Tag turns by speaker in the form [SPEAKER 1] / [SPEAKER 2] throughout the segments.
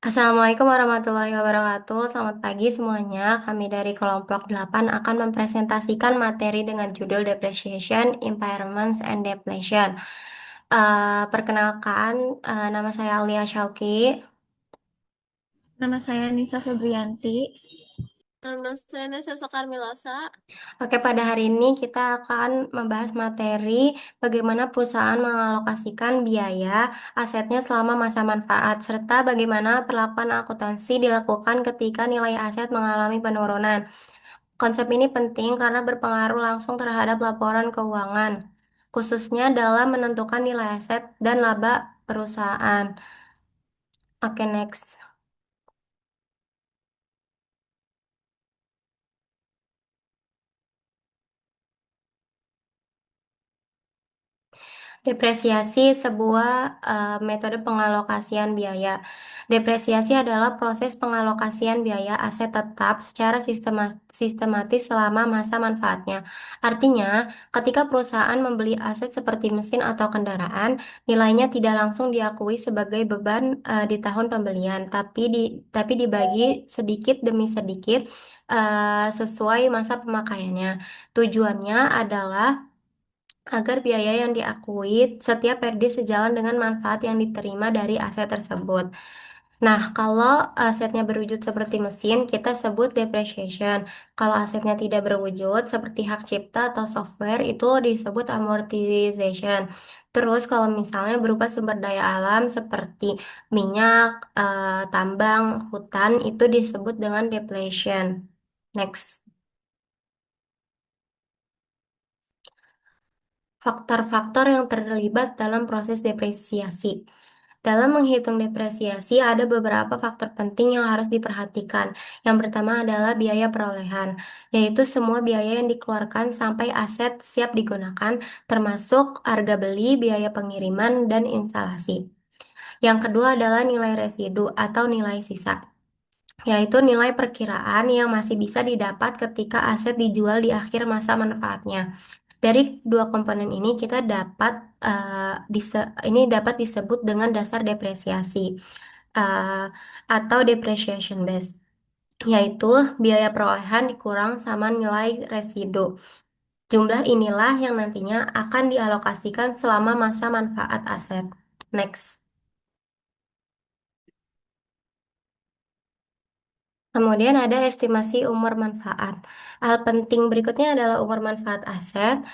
[SPEAKER 1] Assalamualaikum warahmatullahi wabarakatuh. Selamat pagi semuanya. Kami dari kelompok 8 akan mempresentasikan materi dengan judul Depreciation, Impairments, and Depletion. Perkenalkan, nama saya Aulia Syauki.
[SPEAKER 2] Nama saya Nisa Febrianti.
[SPEAKER 3] Nama saya Nesa Sokarmilasa.
[SPEAKER 1] Oke, pada hari ini kita akan membahas materi bagaimana perusahaan mengalokasikan biaya asetnya selama masa manfaat, serta bagaimana perlakuan akuntansi dilakukan ketika nilai aset mengalami penurunan. Konsep ini penting karena berpengaruh langsung terhadap laporan keuangan, khususnya dalam menentukan nilai aset dan laba perusahaan. Oke, next. Depresiasi sebuah metode pengalokasian biaya. Depresiasi adalah proses pengalokasian biaya aset tetap secara sistematis selama masa manfaatnya. Artinya, ketika perusahaan membeli aset seperti mesin atau kendaraan, nilainya tidak langsung diakui sebagai beban di tahun pembelian, tapi dibagi sedikit demi sedikit sesuai masa pemakaiannya. Tujuannya adalah agar biaya yang diakui setiap periode sejalan dengan manfaat yang diterima dari aset tersebut. Nah, kalau asetnya berwujud seperti mesin, kita sebut depreciation. Kalau asetnya tidak berwujud seperti hak cipta atau software, itu disebut amortization. Terus, kalau misalnya berupa sumber daya alam seperti minyak, tambang, hutan, itu disebut dengan depletion. Next. Faktor-faktor yang terlibat dalam proses depresiasi. Dalam menghitung depresiasi, ada beberapa faktor penting yang harus diperhatikan. Yang pertama adalah biaya perolehan, yaitu semua biaya yang dikeluarkan sampai aset siap digunakan, termasuk harga beli, biaya pengiriman, dan instalasi. Yang kedua adalah nilai residu atau nilai sisa, yaitu nilai perkiraan yang masih bisa didapat ketika aset dijual di akhir masa manfaatnya. Dari dua komponen ini kita dapat ini dapat disebut dengan dasar depresiasi eh, atau depreciation base, yaitu biaya perolehan dikurang sama nilai residu. Jumlah inilah yang nantinya akan dialokasikan selama masa manfaat aset. Next. Kemudian ada estimasi umur manfaat. Hal penting berikutnya adalah umur manfaat aset.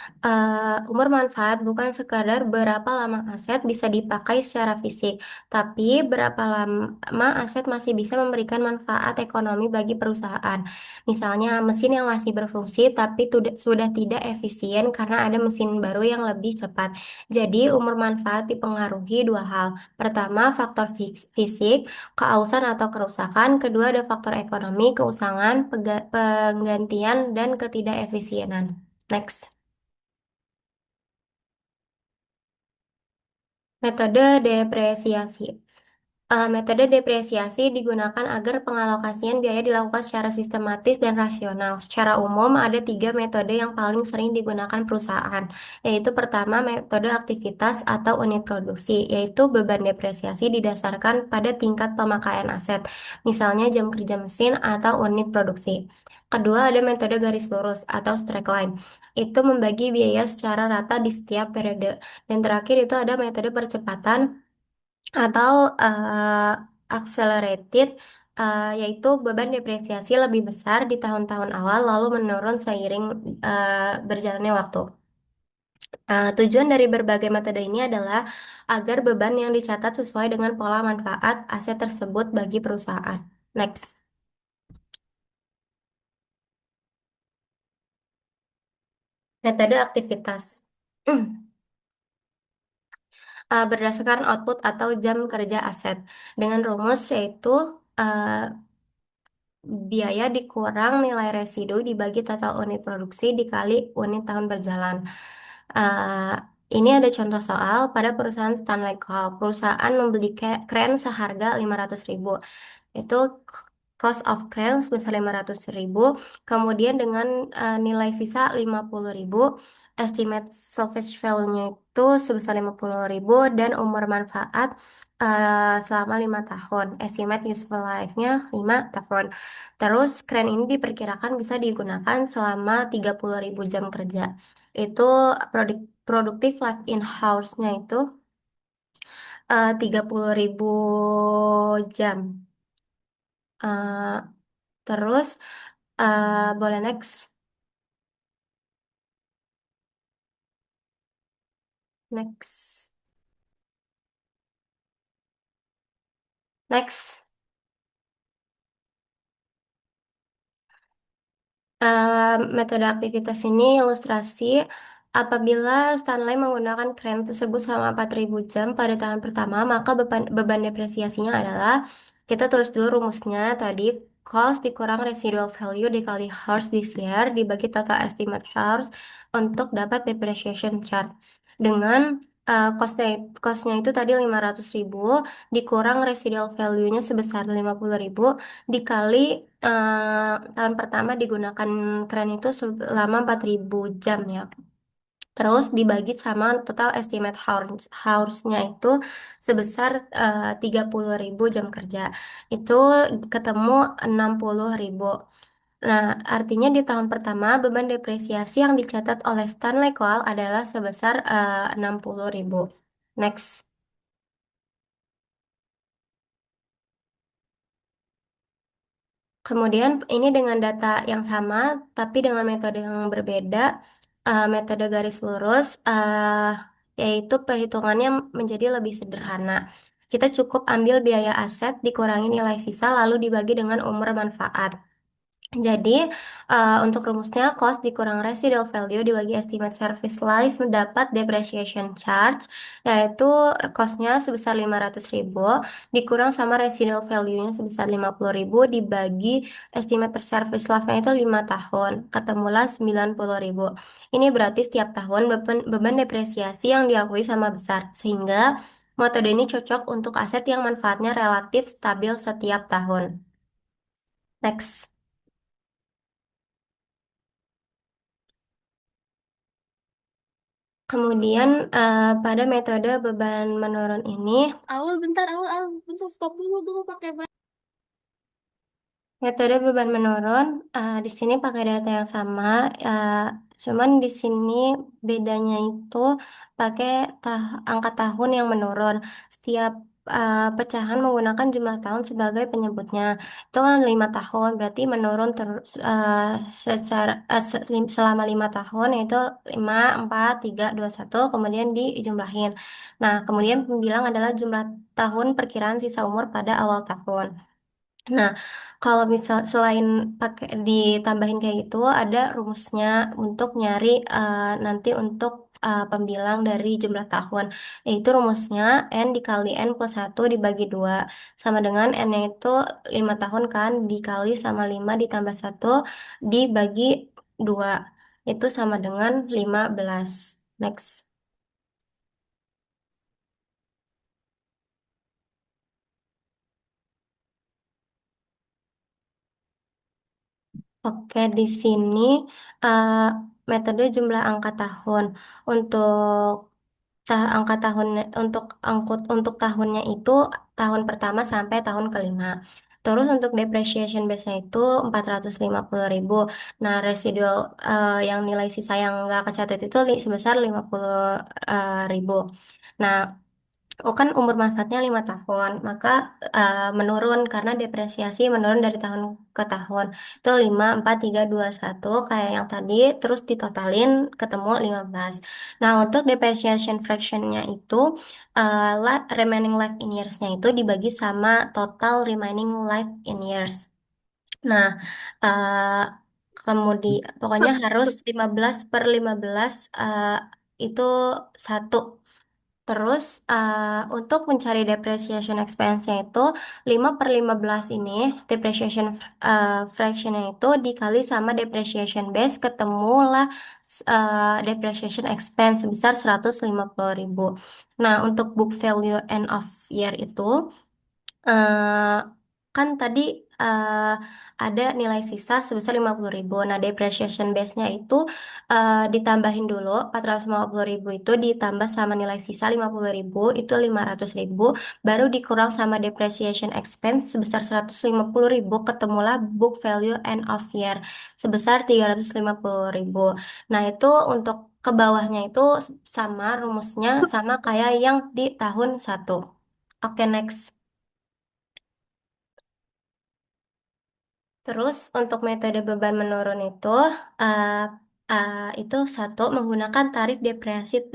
[SPEAKER 1] Umur manfaat bukan sekadar berapa lama aset bisa dipakai secara fisik, tapi berapa lama aset masih bisa memberikan manfaat ekonomi bagi perusahaan. Misalnya mesin yang masih berfungsi tapi sudah tidak efisien karena ada mesin baru yang lebih cepat. Jadi umur manfaat dipengaruhi dua hal. Pertama, faktor fisik, keausan atau kerusakan. Kedua, ada faktor ekonomi, keusangan, penggantian, dan ketidakefisienan. Next. Metode depresiasi. Metode depresiasi digunakan agar pengalokasian biaya dilakukan secara sistematis dan rasional. Secara umum, ada tiga metode yang paling sering digunakan perusahaan, yaitu pertama metode aktivitas atau unit produksi, yaitu beban depresiasi didasarkan pada tingkat pemakaian aset, misalnya jam kerja mesin atau unit produksi. Kedua, ada metode garis lurus atau straight line, itu membagi biaya secara rata di setiap periode. Dan terakhir itu ada metode percepatan atau accelerated, yaitu beban depresiasi lebih besar di tahun-tahun awal lalu menurun seiring berjalannya waktu. Tujuan dari berbagai metode ini adalah agar beban yang dicatat sesuai dengan pola manfaat aset tersebut bagi perusahaan. Next. Metode aktivitas. Berdasarkan output atau jam kerja aset dengan rumus yaitu uh, biaya dikurang nilai residu dibagi total unit produksi dikali unit tahun berjalan. Eh, ini ada contoh soal pada perusahaan Stanley Co. Perusahaan membeli kren seharga 500.000. Itu cost of claim sebesar 500.000, kemudian dengan nilai sisa 50.000, estimate salvage value-nya itu sebesar 50.000 dan umur manfaat selama 5 tahun. Estimate useful life-nya 5 tahun. Terus kren ini diperkirakan bisa digunakan selama 30.000 jam kerja. Itu produktif life in-house-nya itu 30.000 jam. Eh, terus boleh next. Next. Next. Metode aktivitas ini ilustrasi apabila Stanley menggunakan kren tersebut selama 4.000 jam pada tahun pertama, maka beban depresiasinya adalah, kita tulis dulu rumusnya tadi, cost dikurang residual value dikali hours this year dibagi total estimate hours untuk dapat depreciation chart. Dengan costnya itu tadi 500.000 dikurang residual value-nya sebesar 50.000 dikali tahun pertama digunakan keren itu selama 4.000 jam ya. Terus dibagi sama total estimate hours-nya itu sebesar 30.000 jam kerja. Itu ketemu 60.000. Nah, artinya di tahun pertama beban depresiasi yang dicatat oleh Stanley Cole adalah sebesar 60.000. Next. Kemudian ini dengan data yang sama, tapi dengan metode yang berbeda, metode garis lurus, yaitu perhitungannya menjadi lebih sederhana. Kita cukup ambil biaya aset dikurangi nilai sisa lalu dibagi dengan umur manfaat. Jadi, untuk rumusnya, cost dikurang residual value dibagi estimate service life mendapat depreciation charge, yaitu costnya sebesar 500.000, dikurang sama residual value-nya sebesar 50.000, dibagi estimate service life-nya itu 5 tahun, ketemulah 90.000. Ini berarti setiap tahun beban depresiasi yang diakui sama besar, sehingga metode ini cocok untuk aset yang manfaatnya relatif stabil setiap tahun. Next. Kemudian pada metode beban menurun ini,
[SPEAKER 3] Bentar, stop dulu pakai
[SPEAKER 1] metode beban menurun di sini pakai data yang sama, eh, cuman di sini bedanya itu pakai angka tahun yang menurun. Setiap pecahan menggunakan jumlah tahun sebagai penyebutnya. Itu kan 5 tahun, berarti menurun terus selama 5 tahun, yaitu 5, 4, 3, 2, 1, kemudian dijumlahin. Nah, kemudian pembilang adalah jumlah tahun perkiraan sisa umur pada awal tahun. Nah, kalau misal selain pakai ditambahin kayak gitu, ada rumusnya untuk nyari nanti untuk pembilang dari jumlah tahun. Yaitu rumusnya N dikali N plus 1 dibagi 2. Sama dengan N-nya itu 5 tahun kan, dikali sama 5 ditambah 1 dibagi 2. Itu sama dengan 15. Next. Oke, di sini eh, metode jumlah angka tahun untuk angka tahun untuk tahunnya itu tahun pertama sampai tahun kelima. Terus untuk depreciation base-nya itu 450.000. Nah, residual yang nilai sisa yang nggak kecatat itu sebesar 50.000. Nah, oh kan umur manfaatnya 5 tahun, maka menurun karena depresiasi menurun dari tahun ke tahun. Itu 5, 4, 3, 2, 1 kayak yang tadi, terus ditotalin ketemu 15. Nah, untuk depreciation fraction-nya itu remaining life in years-nya itu dibagi sama total remaining life in years. Nah, kemudian pokoknya harus 15 per 15 itu satu. Terus untuk mencari depreciation expense-nya itu 5 per 15 ini depreciation fraction-nya itu dikali sama depreciation base ketemulah depreciation expense sebesar 150.000. Nah, untuk book value end of year itu eh, kan tadi eh, ada nilai sisa sebesar 50.000. Nah, depreciation base-nya itu ditambahin dulu 450.000 itu ditambah sama nilai sisa 50.000 itu 500.000 baru dikurang sama depreciation expense sebesar 150.000 ketemulah book value end of year sebesar 350.000. Nah, itu untuk ke bawahnya itu sama rumusnya sama kayak yang di tahun satu. Oke, next. Terus untuk metode beban menurun uh, itu satu menggunakan tarif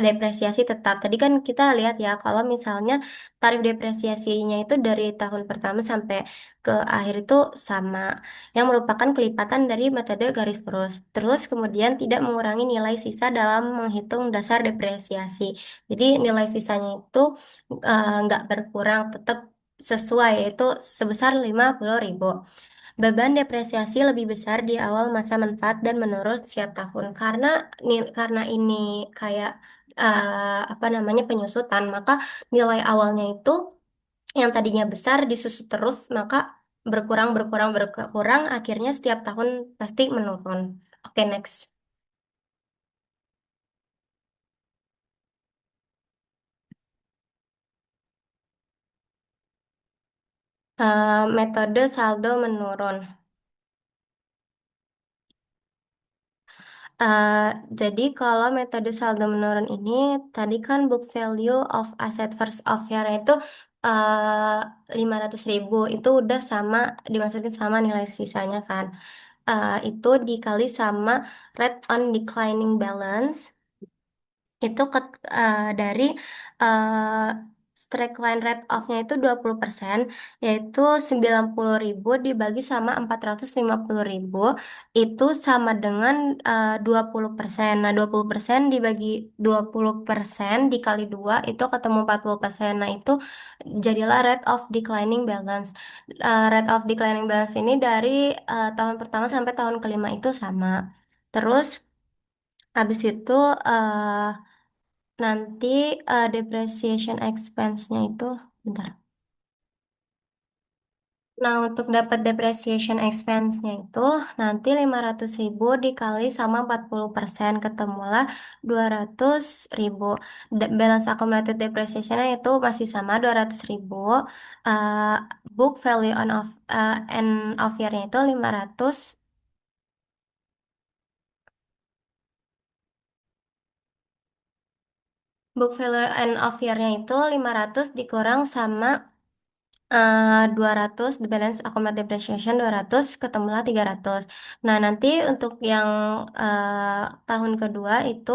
[SPEAKER 1] depresiasi tetap. Tadi kan kita lihat ya kalau misalnya tarif depresiasinya itu dari tahun pertama sampai ke akhir itu sama, yang merupakan kelipatan dari metode garis lurus. Terus kemudian tidak mengurangi nilai sisa dalam menghitung dasar depresiasi. Jadi nilai sisanya itu nggak berkurang, tetap sesuai yaitu sebesar 50.000. Beban depresiasi lebih besar di awal masa manfaat dan menurun setiap tahun karena ini kayak apa namanya penyusutan, maka nilai awalnya itu yang tadinya besar disusut terus, maka berkurang akhirnya setiap tahun pasti menurun. Oke, next. Metode saldo menurun. Eh, jadi kalau metode saldo menurun ini tadi kan book value of asset first of year itu 500.000 itu udah sama dimasukin sama nilai sisanya kan. Itu dikali sama rate on declining balance itu dari uh, strike line rate off-nya itu 20%, yaitu 90.000 dibagi sama 450.000 itu sama dengan 20%. Nah, 20% dibagi 20% dikali 2 itu ketemu 40%. Nah, itu jadilah rate of declining balance. Rate of declining balance ini dari tahun pertama sampai tahun kelima itu sama. Terus habis itu nanti depreciation expense-nya itu, bentar. Nah, untuk dapat depreciation expense-nya itu nanti 500.000 dikali sama 40% ketemulah 200.000. Balance accumulated depreciation-nya itu masih sama 200.000. Uh, Book value end of year-nya itu 500. Book value end of year-nya itu 500 dikurang sama 200 the balance accumulated depreciation 200 ketemulah 300. Nah, nanti untuk yang tahun kedua itu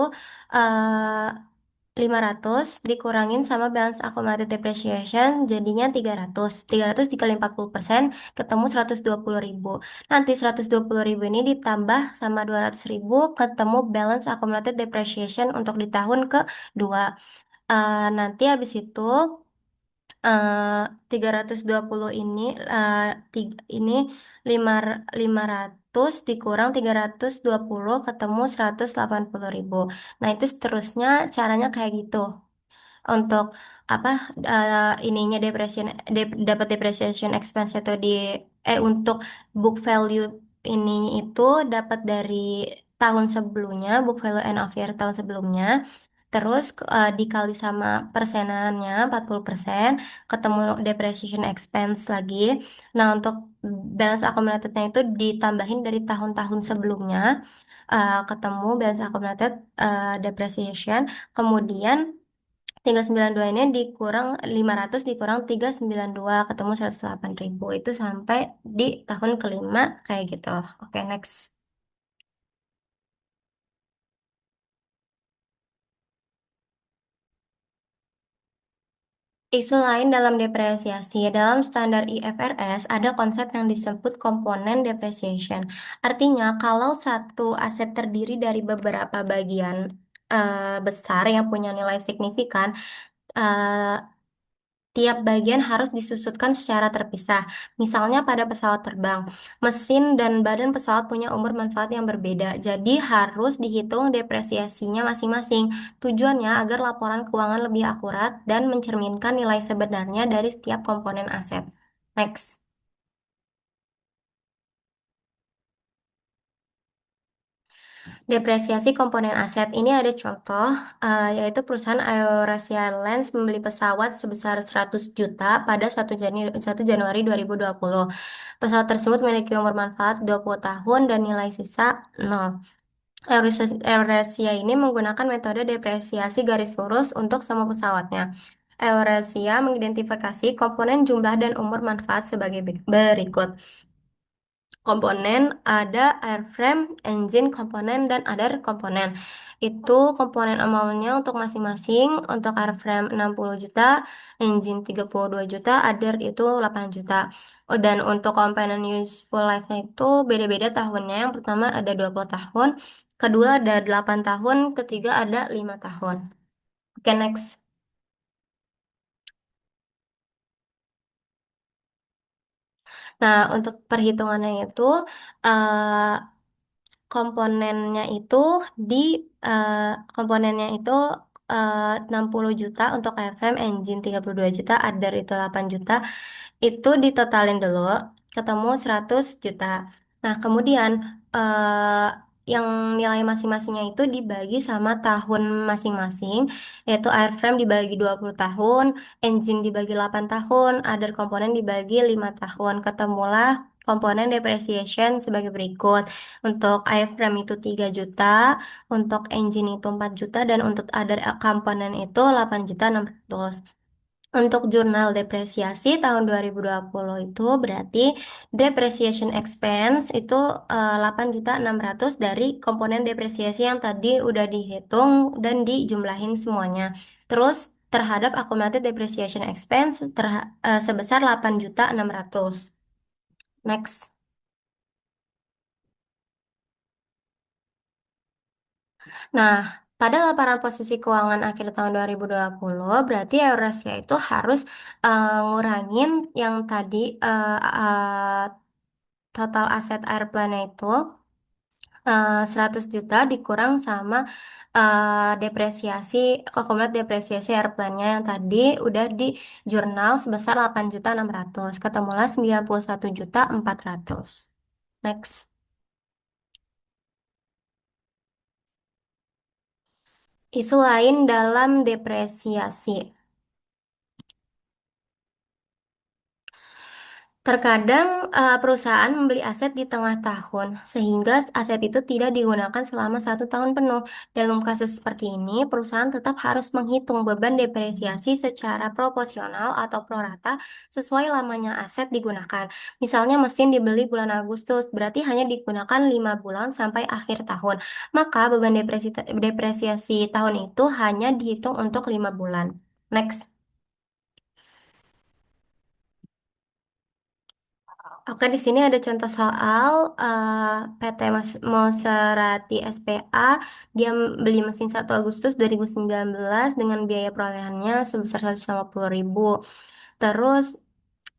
[SPEAKER 1] uh, 500 dikurangin sama balance accumulated depreciation jadinya 300. 300 dikali 40% ketemu 120.000. Nanti 120.000 ini ditambah sama 200.000 ketemu balance accumulated depreciation untuk di tahun kedua. Nanti habis itu eh 320 ini ini lima 500 dikurang 320 ketemu 180.000. Nah, itu seterusnya caranya kayak gitu. Untuk apa ininya dapat depreciation expense itu untuk book value ini itu dapat dari tahun sebelumnya, book value end of year tahun sebelumnya. Terus dikali sama persenannya 40% ketemu depreciation expense lagi. Nah, untuk balance accumulated-nya itu ditambahin dari tahun-tahun sebelumnya ketemu balance accumulated depreciation. Kemudian 392 ini dikurang 500 dikurang 392 ketemu 108.000 itu sampai di tahun kelima kayak gitu. Oke, next. Isu lain dalam depresiasi, dalam standar IFRS ada konsep yang disebut komponen depreciation. Artinya, kalau satu aset terdiri dari beberapa bagian besar yang punya nilai signifikan, eh, tiap bagian harus disusutkan secara terpisah. Misalnya pada pesawat terbang, mesin dan badan pesawat punya umur manfaat yang berbeda, jadi harus dihitung depresiasinya masing-masing. Tujuannya agar laporan keuangan lebih akurat dan mencerminkan nilai sebenarnya dari setiap komponen aset. Next. Depresiasi komponen aset ini ada contoh, yaitu perusahaan Eurasia Airlines membeli pesawat sebesar 100 juta pada 1 Januari 2020. Pesawat tersebut memiliki umur manfaat 20 tahun dan nilai sisa 0. Eurasia ini menggunakan metode depresiasi garis lurus untuk semua pesawatnya. Eurasia mengidentifikasi komponen jumlah dan umur manfaat sebagai berikut. Komponen ada airframe, engine komponen, dan other komponen. Itu komponen amount-nya untuk masing-masing. Untuk airframe 60 juta, engine 32 juta, other itu 8 juta. Oh, dan untuk komponen useful life-nya itu beda-beda tahunnya. Yang pertama ada 20 tahun, kedua ada 8 tahun, ketiga ada 5 tahun. Oke, next. Nah, untuk perhitungannya itu eh, komponennya itu di eh, komponennya itu 60 juta untuk airframe, engine 32 juta, other itu 8 juta. Itu ditotalin dulu, ketemu 100 juta. Nah, kemudian eh, yang nilai masing-masingnya itu dibagi sama tahun masing-masing, yaitu airframe dibagi 20 tahun, engine dibagi 8 tahun, other komponen dibagi 5 tahun. Ketemulah komponen depreciation sebagai berikut. Untuk iframe itu 3 juta, untuk engine itu 4 juta, dan untuk other komponen itu 8.600.000. Untuk jurnal depresiasi tahun 2020 itu berarti depreciation expense itu 8.600.000 dari komponen depresiasi yang tadi udah dihitung dan dijumlahin semuanya. Terus terhadap accumulated depreciation expense sebesar 8.600.000. Next. Nah, pada laporan posisi keuangan akhir tahun 2020, berarti Eurasia itu harus ngurangin yang tadi total aset airplane itu 100 juta dikurang sama depresiasi, akumulasi depresiasi airplane-nya yang tadi udah di jurnal sebesar 8.600.000. Ketemulah 91.400.000. Next. Isu lain dalam depresiasi. Terkadang perusahaan membeli aset di tengah tahun, sehingga aset itu tidak digunakan selama 1 tahun penuh. Dalam kasus seperti ini, perusahaan tetap harus menghitung beban depresiasi secara proporsional atau prorata sesuai lamanya aset digunakan. Misalnya mesin dibeli bulan Agustus, berarti hanya digunakan 5 bulan sampai akhir tahun. Maka beban depresiasi tahun itu hanya dihitung untuk 5 bulan. Next. Oke, di sini ada contoh soal PT Maserati SPA. Dia beli mesin 1 Agustus 2019 dengan biaya perolehannya sebesar 150.000. Terus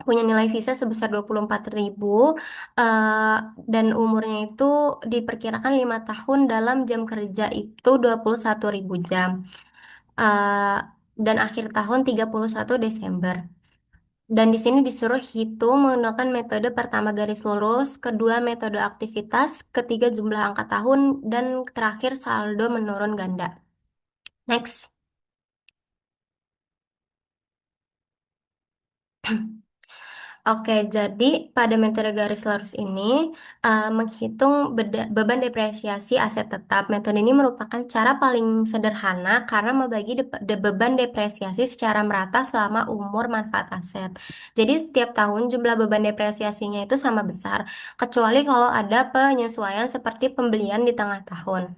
[SPEAKER 1] punya nilai sisa sebesar 24.000 eh, dan umurnya itu diperkirakan 5 tahun dalam jam kerja itu 21.000 jam. Eh, dan akhir tahun 31 Desember. Dan di sini disuruh hitung menggunakan metode pertama garis lurus, kedua metode aktivitas, ketiga jumlah angka tahun, dan terakhir saldo menurun ganda. Next. Oke, jadi pada metode garis lurus ini menghitung beban depresiasi aset tetap. Metode ini merupakan cara paling sederhana karena membagi beban depresiasi secara merata selama umur manfaat aset. Jadi setiap tahun jumlah beban depresiasinya itu sama besar, kecuali kalau ada penyesuaian seperti pembelian di tengah tahun.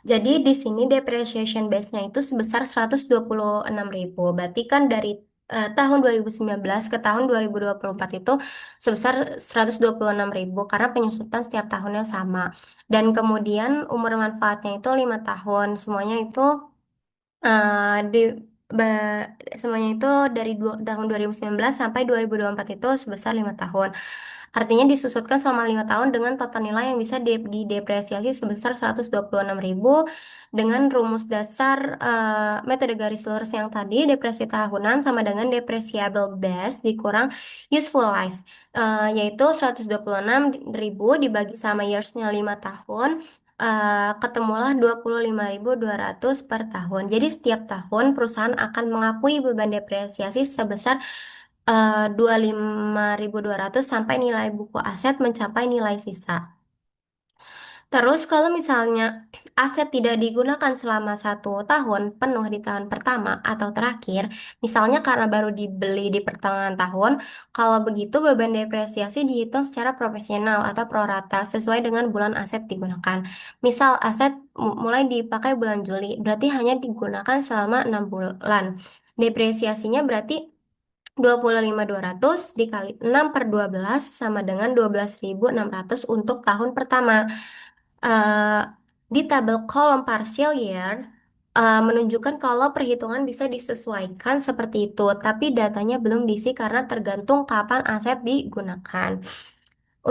[SPEAKER 1] Jadi di sini depreciation base-nya itu sebesar 126.000. Berarti kan dari tahun 2019 ke tahun 2024 itu sebesar 126.000 karena penyusutan setiap tahunnya sama. Dan kemudian umur manfaatnya itu 5 tahun. Eh, di semuanya itu dari tahun 2019 sampai 2024 itu sebesar 5 tahun. Artinya disusutkan selama 5 tahun dengan total nilai yang bisa didepresiasi sebesar 126.000 dengan rumus dasar metode garis lurus yang tadi depresi tahunan sama dengan depreciable base dikurang useful life, yaitu 126.000 dibagi sama years-nya 5 tahun ketemulah 25.200 per tahun. Jadi setiap tahun perusahaan akan mengakui beban depresiasi sebesar 25.200 sampai nilai buku aset mencapai nilai sisa. Terus kalau misalnya aset tidak digunakan selama 1 tahun penuh di tahun pertama atau terakhir, misalnya karena baru dibeli di pertengahan tahun, kalau begitu beban depresiasi dihitung secara profesional atau prorata sesuai dengan bulan aset digunakan. Misal aset mulai dipakai bulan Juli, berarti hanya digunakan selama 6 bulan. Depresiasinya berarti 25.200 dikali 6 per 12 sama dengan 12.600 untuk tahun pertama. eh, di tabel kolom partial year menunjukkan kalau perhitungan bisa disesuaikan seperti itu, tapi datanya belum diisi karena tergantung kapan aset digunakan.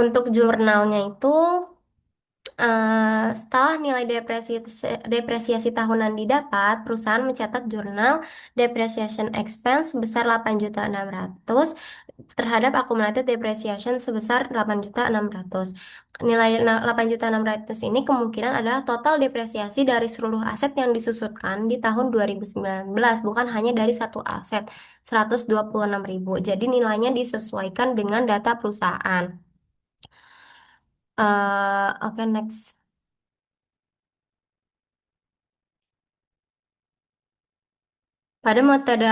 [SPEAKER 1] Untuk jurnalnya itu setelah nilai depresiasi tahunan didapat, perusahaan mencatat jurnal depreciation expense sebesar 8.600.000 terhadap accumulated depreciation sebesar 8.600.000. Nilai 8.600.000 ini kemungkinan adalah total depresiasi dari seluruh aset yang disusutkan di tahun 2019, bukan hanya dari satu aset, 126.000. Jadi nilainya disesuaikan dengan data perusahaan. Oke, next. Pada metode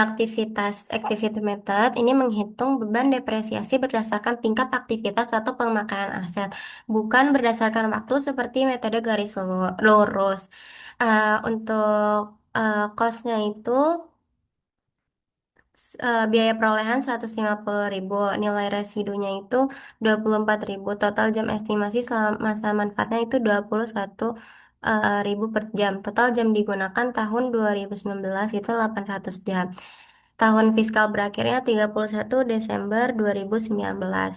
[SPEAKER 1] activity method, ini menghitung beban depresiasi berdasarkan tingkat aktivitas atau pemakaian aset, bukan berdasarkan waktu seperti metode garis lurus. Untuk cost-nya itu biaya perolehan 150.000, nilai residunya itu 24.000, total jam estimasi selama masa manfaatnya itu 21.000 per jam. Total jam digunakan tahun 2019 itu 800 jam. Tahun fiskal berakhirnya 31 Desember 2019.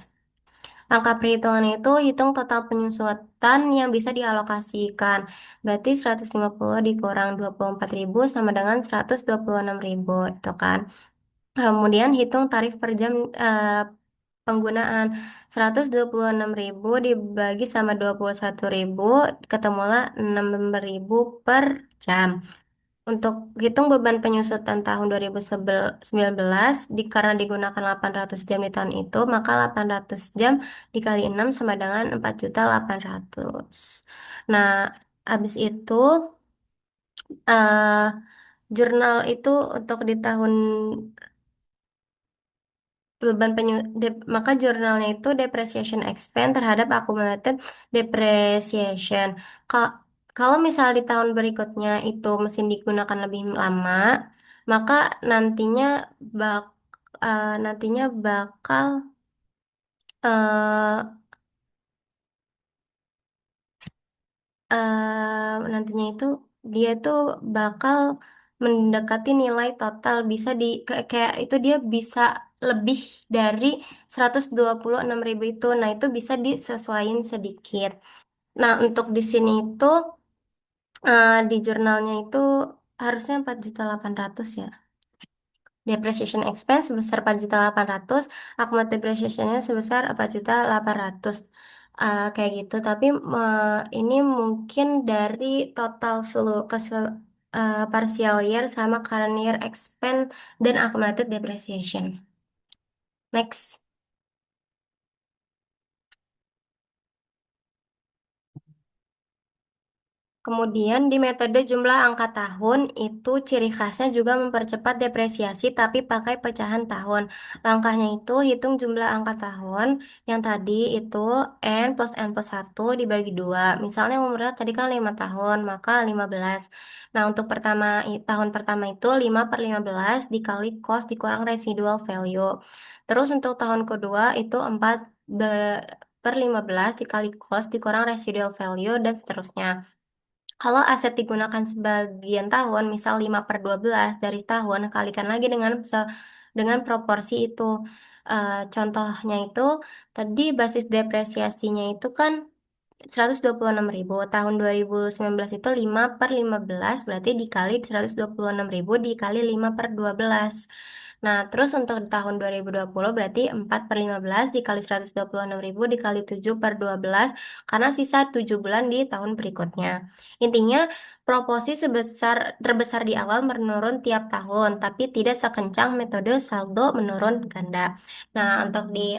[SPEAKER 1] Langkah perhitungan itu hitung total penyusutan yang bisa dialokasikan. Berarti 150 dikurang 24.000 sama dengan 126.000 itu kan. Kemudian hitung tarif per jam penggunaan 126.000 dibagi sama 21.000 ketemulah 6.000 per jam. Untuk hitung beban penyusutan tahun 2019 karena digunakan 800 jam di tahun itu, maka 800 jam dikali 6 sama dengan 4.800.000. Nah, habis itu eh, jurnal itu untuk di tahun maka jurnalnya itu depreciation expense terhadap accumulated depreciation. Ka- Kalau misal di tahun berikutnya itu mesin digunakan lebih lama, maka nantinya bak nantinya bakal eh, nantinya itu dia tuh bakal mendekati nilai total bisa kayak itu dia bisa lebih dari 126.000 itu. Nah, itu bisa disesuaikan sedikit. Nah, untuk di sini itu di jurnalnya itu harusnya 4.800.000 ya. Depreciation expense sebesar 4.800.000, accumulated depreciation-nya sebesar 4.800.000. Kayak gitu, tapi ini mungkin dari total seluruh partial year sama current year expense dan accumulated depreciation. Next. Kemudian di metode jumlah angka tahun itu ciri khasnya juga mempercepat depresiasi tapi pakai pecahan tahun. Langkahnya itu hitung jumlah angka tahun yang tadi itu n+n+1 dibagi 2. Misalnya umurnya tadi kan 5 tahun, maka 15. Nah, untuk tahun pertama itu 5 per 15 dikali cost dikurang residual value. Terus untuk tahun kedua itu 4 per 15 dikali cost dikurang residual value dan seterusnya. Kalau aset digunakan sebagian tahun, misal 5 per 12 dari tahun, kalikan lagi dengan proporsi itu. Contohnya itu, tadi basis depresiasinya itu kan 126.000. Tahun 2019 itu 5/15, berarti dikali 126.000 dikali 5/12. Nah, terus untuk tahun 2020 berarti 4/15 dikali 126.000 dikali 7/12, karena sisa 7 bulan di tahun berikutnya. Intinya, proporsi terbesar di awal menurun tiap tahun, tapi tidak sekencang metode saldo menurun ganda. Nah, untuk di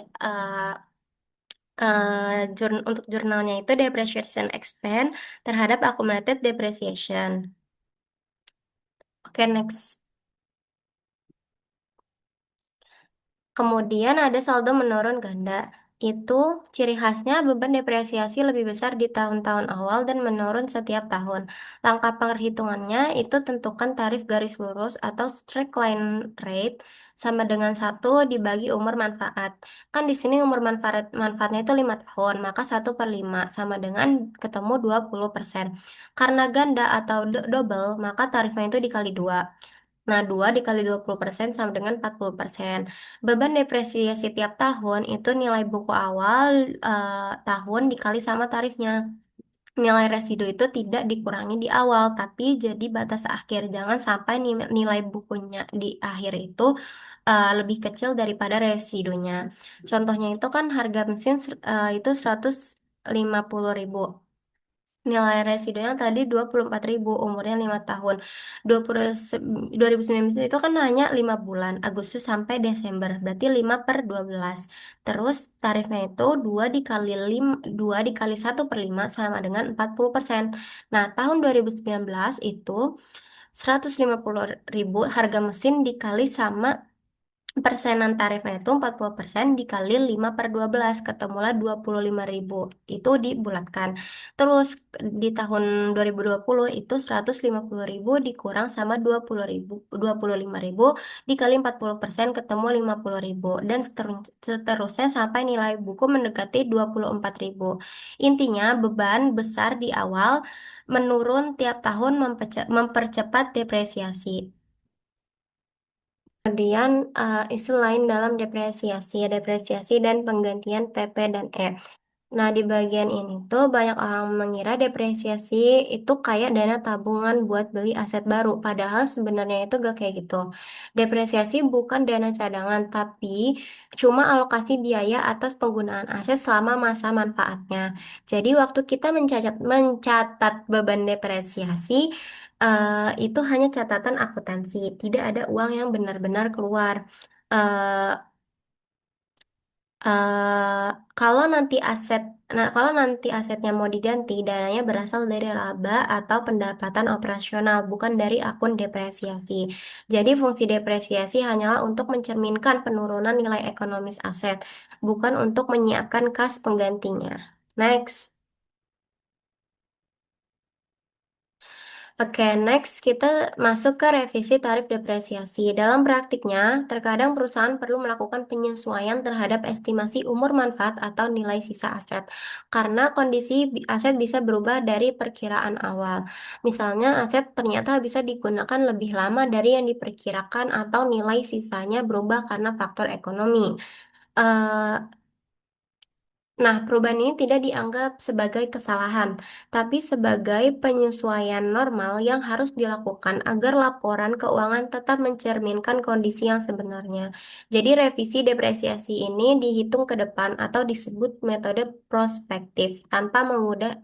[SPEAKER 1] untuk jurnalnya itu depreciation expense terhadap accumulated depreciation. Oke, next. Kemudian ada saldo menurun ganda. Itu ciri khasnya beban depresiasi lebih besar di tahun-tahun awal dan menurun setiap tahun. Langkah perhitungannya itu tentukan tarif garis lurus atau straight line rate sama dengan 1 dibagi umur manfaat. Kan di sini umur manfaatnya itu 5 tahun, maka 1/5 sama dengan ketemu 20%. Karena ganda atau double, maka tarifnya itu dikali 2. Nah, 2 dikali 20% sama dengan 40%. Beban depresiasi tiap tahun itu nilai buku awal tahun dikali sama tarifnya. Nilai residu itu tidak dikurangi di awal, tapi jadi batas akhir. Jangan sampai nilai bukunya di akhir itu lebih kecil daripada residunya. Contohnya itu kan harga mesin itu 150.000. Nilai residunya tadi 24.000, umurnya 5 tahun. 2019 itu kan hanya 5 bulan, Agustus sampai Desember, berarti 5/12. Terus tarifnya itu 2 dikali 1/5 sama dengan 40%. Nah, tahun 2019 itu 150.000 harga mesin dikali sama persenan tarifnya itu 40% dikali 5/12, ketemulah 25.000. Itu dibulatkan. Terus di tahun 2020 itu 150.000 dikurang sama 25.000 dikali 40% ketemu 50.000, dan seterusnya sampai nilai buku mendekati 24.000. Intinya beban besar di awal menurun tiap tahun mempercepat depresiasi. Kemudian isu lain dalam depresiasi dan penggantian PP dan E. Nah, di bagian ini tuh banyak orang mengira depresiasi itu kayak dana tabungan buat beli aset baru, padahal sebenarnya itu gak kayak gitu. Depresiasi bukan dana cadangan, tapi cuma alokasi biaya atas penggunaan aset selama masa manfaatnya. Jadi, waktu kita mencatat beban depresiasi, itu hanya catatan akuntansi, tidak ada uang yang benar-benar keluar. Eh, eh, kalau nanti aset, kalau nanti asetnya mau diganti, dananya berasal dari laba atau pendapatan operasional, bukan dari akun depresiasi. Jadi fungsi depresiasi hanyalah untuk mencerminkan penurunan nilai ekonomis aset, bukan untuk menyiapkan kas penggantinya. Next. Oke, next kita masuk ke revisi tarif depresiasi. Dalam praktiknya, terkadang perusahaan perlu melakukan penyesuaian terhadap estimasi umur manfaat atau nilai sisa aset, karena kondisi aset bisa berubah dari perkiraan awal. Misalnya, aset ternyata bisa digunakan lebih lama dari yang diperkirakan atau nilai sisanya berubah karena faktor ekonomi. Eh, Nah, perubahan ini tidak dianggap sebagai kesalahan, tapi sebagai penyesuaian normal yang harus dilakukan agar laporan keuangan tetap mencerminkan kondisi yang sebenarnya. Jadi, revisi depresiasi ini dihitung ke depan atau disebut metode prospektif tanpa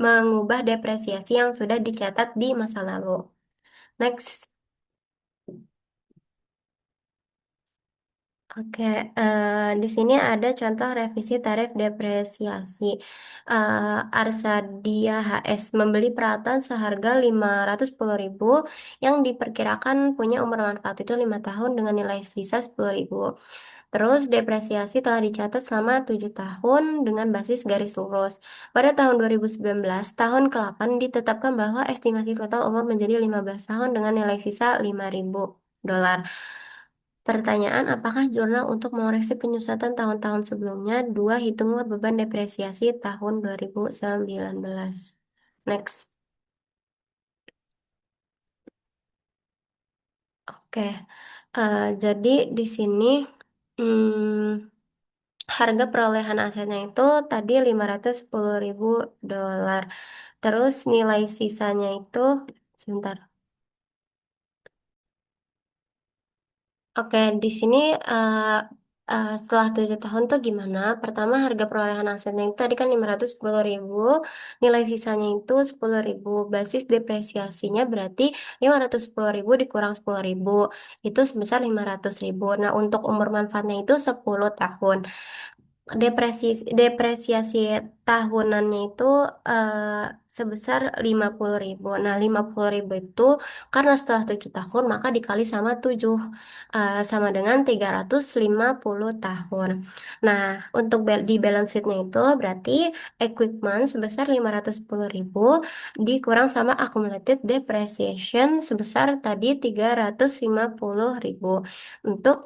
[SPEAKER 1] mengubah depresiasi yang sudah dicatat di masa lalu. Next. Oke, di sini ada contoh revisi tarif depresiasi. Arsadia HS membeli peralatan seharga 510.000 yang diperkirakan punya umur manfaat itu 5 tahun dengan nilai sisa 10.000. Terus depresiasi telah dicatat selama 7 tahun dengan basis garis lurus. Pada tahun 2019, tahun ke-8 ditetapkan bahwa estimasi total umur menjadi 15 tahun dengan nilai sisa 5.000 dolar. Pertanyaan, apakah jurnal untuk mengoreksi penyusutan tahun-tahun sebelumnya? Dua, hitunglah beban depresiasi tahun 2019. Next. Oke. Jadi di sini hmm, Harga perolehan asetnya itu tadi 510.000 dolar. Terus nilai sisanya itu, sebentar. Oke, di sini setelah 7 tahun tuh gimana? Pertama, harga perolehan asetnya itu tadi kan 510.000, nilai sisanya itu 10.000. Basis depresiasinya berarti 510.000 dikurang 10.000, itu sebesar 500.000. Nah, untuk umur manfaatnya itu 10 tahun. Depresiasi tahunannya itu eh, sebesar 50.000. Nah, 50.000 itu karena setelah 7 tahun maka dikali sama 7, sama dengan 350 tahun. Nah, untuk di balance sheet-nya itu berarti equipment sebesar 510.000 dikurang sama accumulated depreciation sebesar tadi 350.000. Untuk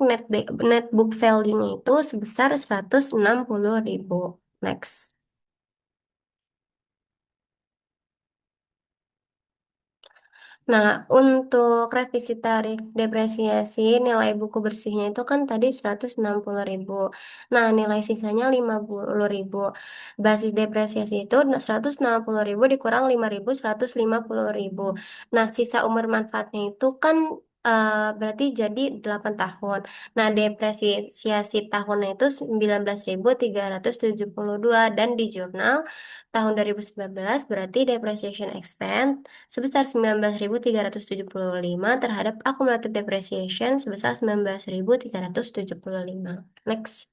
[SPEAKER 1] net book value-nya itu sebesar 160.000. Next. Nah, untuk revisi tarif depresiasi nilai buku bersihnya itu kan tadi 160.000. Nah, nilai sisanya 50.000. Basis depresiasi itu 160.000 dikurang 5.000, 150.000. Nah, sisa umur manfaatnya itu kan berarti jadi 8 tahun. Nah, depresiasi tahunnya itu 19.372 dan di jurnal tahun 2019 berarti depreciation expense sebesar 19.375 terhadap accumulated depreciation sebesar 19.375. Next.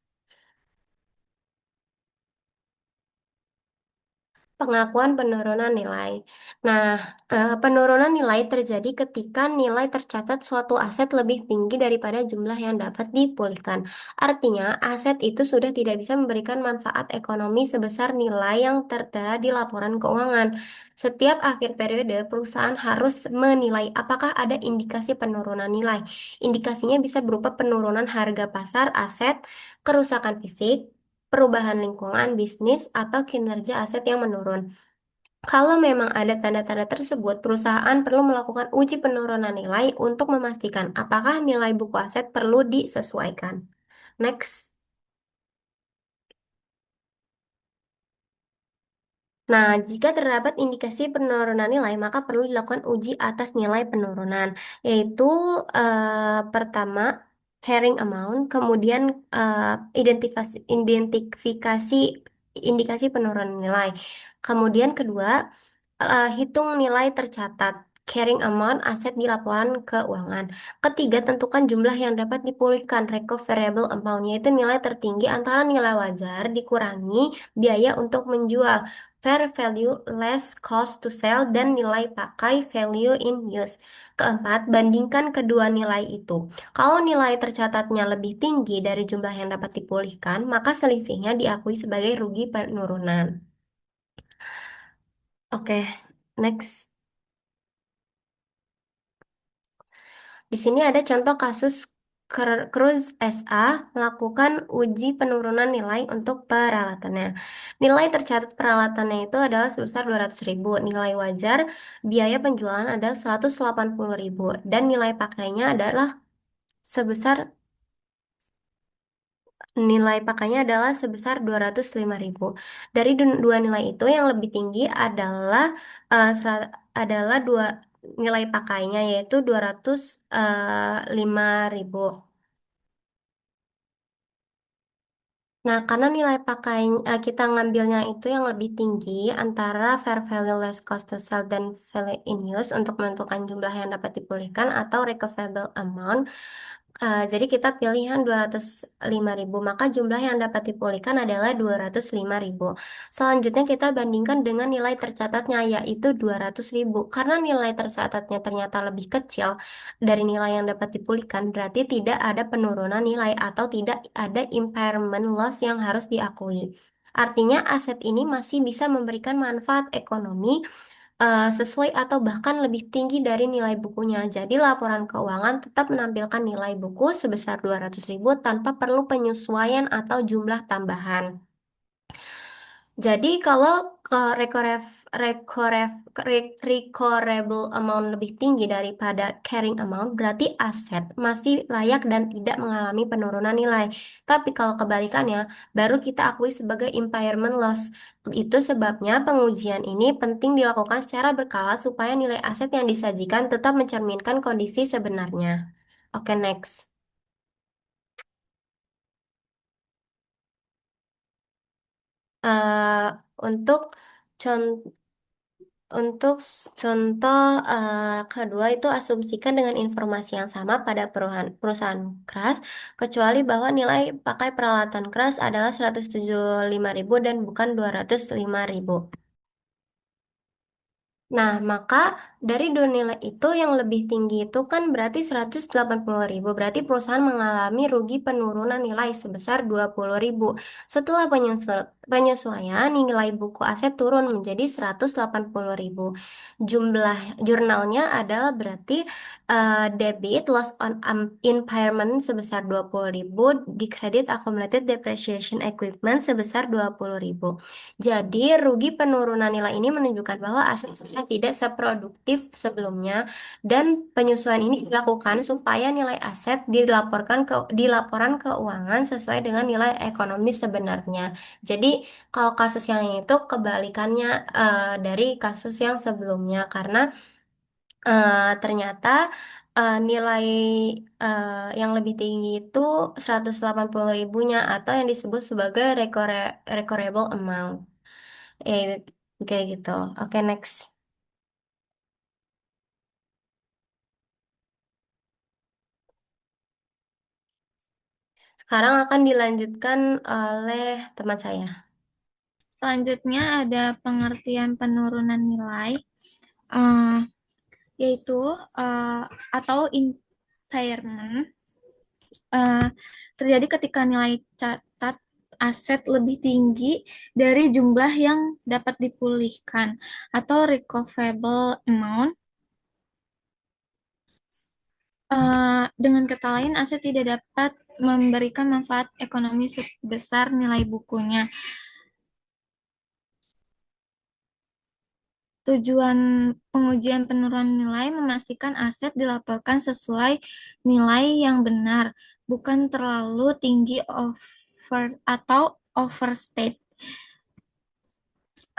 [SPEAKER 1] Pengakuan penurunan nilai. Nah, penurunan nilai terjadi ketika nilai tercatat suatu aset lebih tinggi daripada jumlah yang dapat dipulihkan. Artinya, aset itu sudah tidak bisa memberikan manfaat ekonomi sebesar nilai yang tertera di laporan keuangan. Setiap akhir periode, perusahaan harus menilai apakah ada indikasi penurunan nilai. Indikasinya bisa berupa penurunan harga pasar aset, kerusakan fisik, perubahan lingkungan bisnis, atau kinerja aset yang menurun. Kalau memang ada tanda-tanda tersebut, perusahaan perlu melakukan uji penurunan nilai untuk memastikan apakah nilai buku aset perlu disesuaikan. Next. Nah, jika terdapat indikasi penurunan nilai, maka perlu dilakukan uji atas nilai penurunan, yaitu pertama carrying amount, kemudian eh, identifikasi indikasi penurunan nilai, kemudian kedua hitung nilai tercatat carrying amount aset di laporan keuangan. Ketiga, tentukan jumlah yang dapat dipulihkan recoverable amount, yaitu nilai tertinggi antara nilai wajar dikurangi biaya untuk menjual fair value less cost to sell, dan nilai pakai value in use. Keempat, bandingkan kedua nilai itu. Kalau nilai tercatatnya lebih tinggi dari jumlah yang dapat dipulihkan, maka selisihnya diakui sebagai rugi penurunan. Oke, next. Di sini ada contoh kasus Cruise SA melakukan uji penurunan nilai untuk peralatannya. Nilai tercatat peralatannya itu adalah sebesar 200.000. Nilai wajar biaya penjualan adalah 180.000. Dan nilai pakainya adalah sebesar sebesar 205.000. Dari dua nilai itu yang lebih tinggi adalah dua nilai pakainya, yaitu 205.000. Nah, karena nilai pakai kita ngambilnya itu yang lebih tinggi antara fair value less cost to sell dan value in use untuk menentukan jumlah yang dapat dipulihkan atau recoverable amount. Jadi kita pilih yang 205.000, maka jumlah yang dapat dipulihkan adalah 205.000. Selanjutnya kita bandingkan dengan nilai tercatatnya, yaitu 200.000. Karena nilai tercatatnya ternyata lebih kecil dari nilai yang dapat dipulihkan, berarti tidak ada penurunan nilai atau tidak ada impairment loss yang harus diakui. Artinya aset ini masih bisa memberikan manfaat ekonomi sesuai atau bahkan lebih tinggi dari nilai bukunya. Jadi laporan keuangan tetap menampilkan nilai buku sebesar 200.000 tanpa perlu penyesuaian atau jumlah tambahan. Jadi kalau ke recoverable amount lebih tinggi daripada carrying amount, berarti aset masih layak dan tidak mengalami penurunan nilai. Tapi kalau kebalikannya, baru kita akui sebagai impairment loss. Itu sebabnya pengujian ini penting dilakukan secara berkala supaya nilai aset yang disajikan tetap mencerminkan kondisi sebenarnya. Oke, next. Eh, untuk contoh Untuk contoh kedua itu asumsikan dengan informasi yang sama pada perusahaan keras, kecuali bahwa nilai pakai peralatan keras adalah 175.000 dan bukan 205.000. Nah, maka dari dua nilai itu yang lebih tinggi itu kan berarti 180.000. Berarti perusahaan mengalami rugi penurunan nilai sebesar 20.000. Setelah penyesuaian, nilai buku aset turun menjadi 180.000. Jumlah jurnalnya adalah berarti debit loss on impairment sebesar 20.000, di kredit accumulated depreciation equipment sebesar 20.000. Jadi, rugi penurunan nilai ini menunjukkan bahwa aset sudah tidak seproduktif sebelumnya dan penyesuaian ini dilakukan supaya nilai aset di laporan keuangan sesuai dengan nilai ekonomi sebenarnya. Jadi, kalau kasus yang ini tuh kebalikannya dari kasus yang sebelumnya karena ternyata nilai yang lebih tinggi itu 180.000-nya atau yang disebut sebagai recoverable amount. Eh, kayak gitu. Oke, next. Sekarang akan dilanjutkan oleh teman saya.
[SPEAKER 2] Selanjutnya ada pengertian penurunan nilai, eh, yaitu atau impairment eh, terjadi ketika nilai catat aset lebih tinggi dari jumlah yang dapat dipulihkan atau recoverable amount. Dengan kata lain, aset tidak dapat memberikan manfaat ekonomi sebesar nilai bukunya. Tujuan pengujian penurunan nilai memastikan aset dilaporkan sesuai nilai yang benar, bukan terlalu tinggi over atau overstate.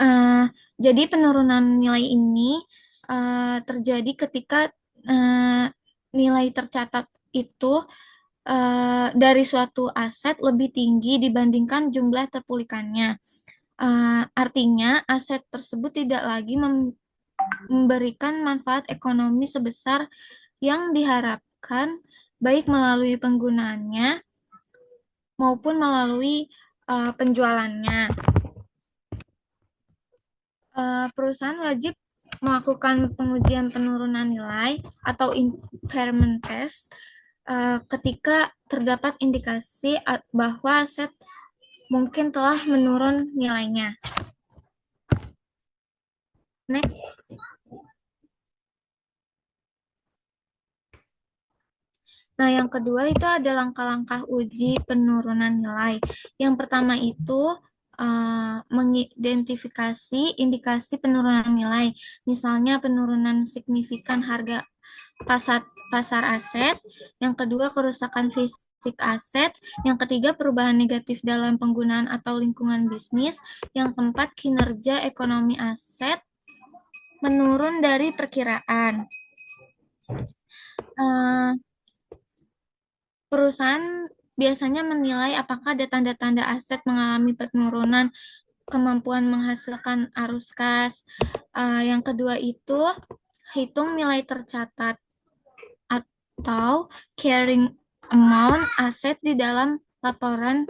[SPEAKER 2] Uh, jadi penurunan nilai ini terjadi ketika nilai tercatat itu dari suatu aset lebih tinggi dibandingkan jumlah terpulihkannya. Artinya aset tersebut tidak lagi memberikan manfaat ekonomi sebesar yang diharapkan, baik melalui penggunaannya maupun melalui penjualannya. Perusahaan wajib melakukan pengujian penurunan nilai atau impairment test ketika terdapat indikasi bahwa aset mungkin telah menurun nilainya. Next. Nah, yang kedua itu ada langkah-langkah uji penurunan nilai. Yang pertama itu mengidentifikasi indikasi penurunan nilai, misalnya penurunan signifikan harga pasar aset. Yang kedua, kerusakan fisik aset. Yang ketiga, perubahan negatif dalam penggunaan atau lingkungan bisnis. Yang keempat, kinerja ekonomi aset menurun dari perkiraan. Perusahaan biasanya menilai apakah ada tanda-tanda aset mengalami penurunan kemampuan menghasilkan arus kas. Yang kedua itu hitung nilai tercatat atau carrying amount aset di dalam laporan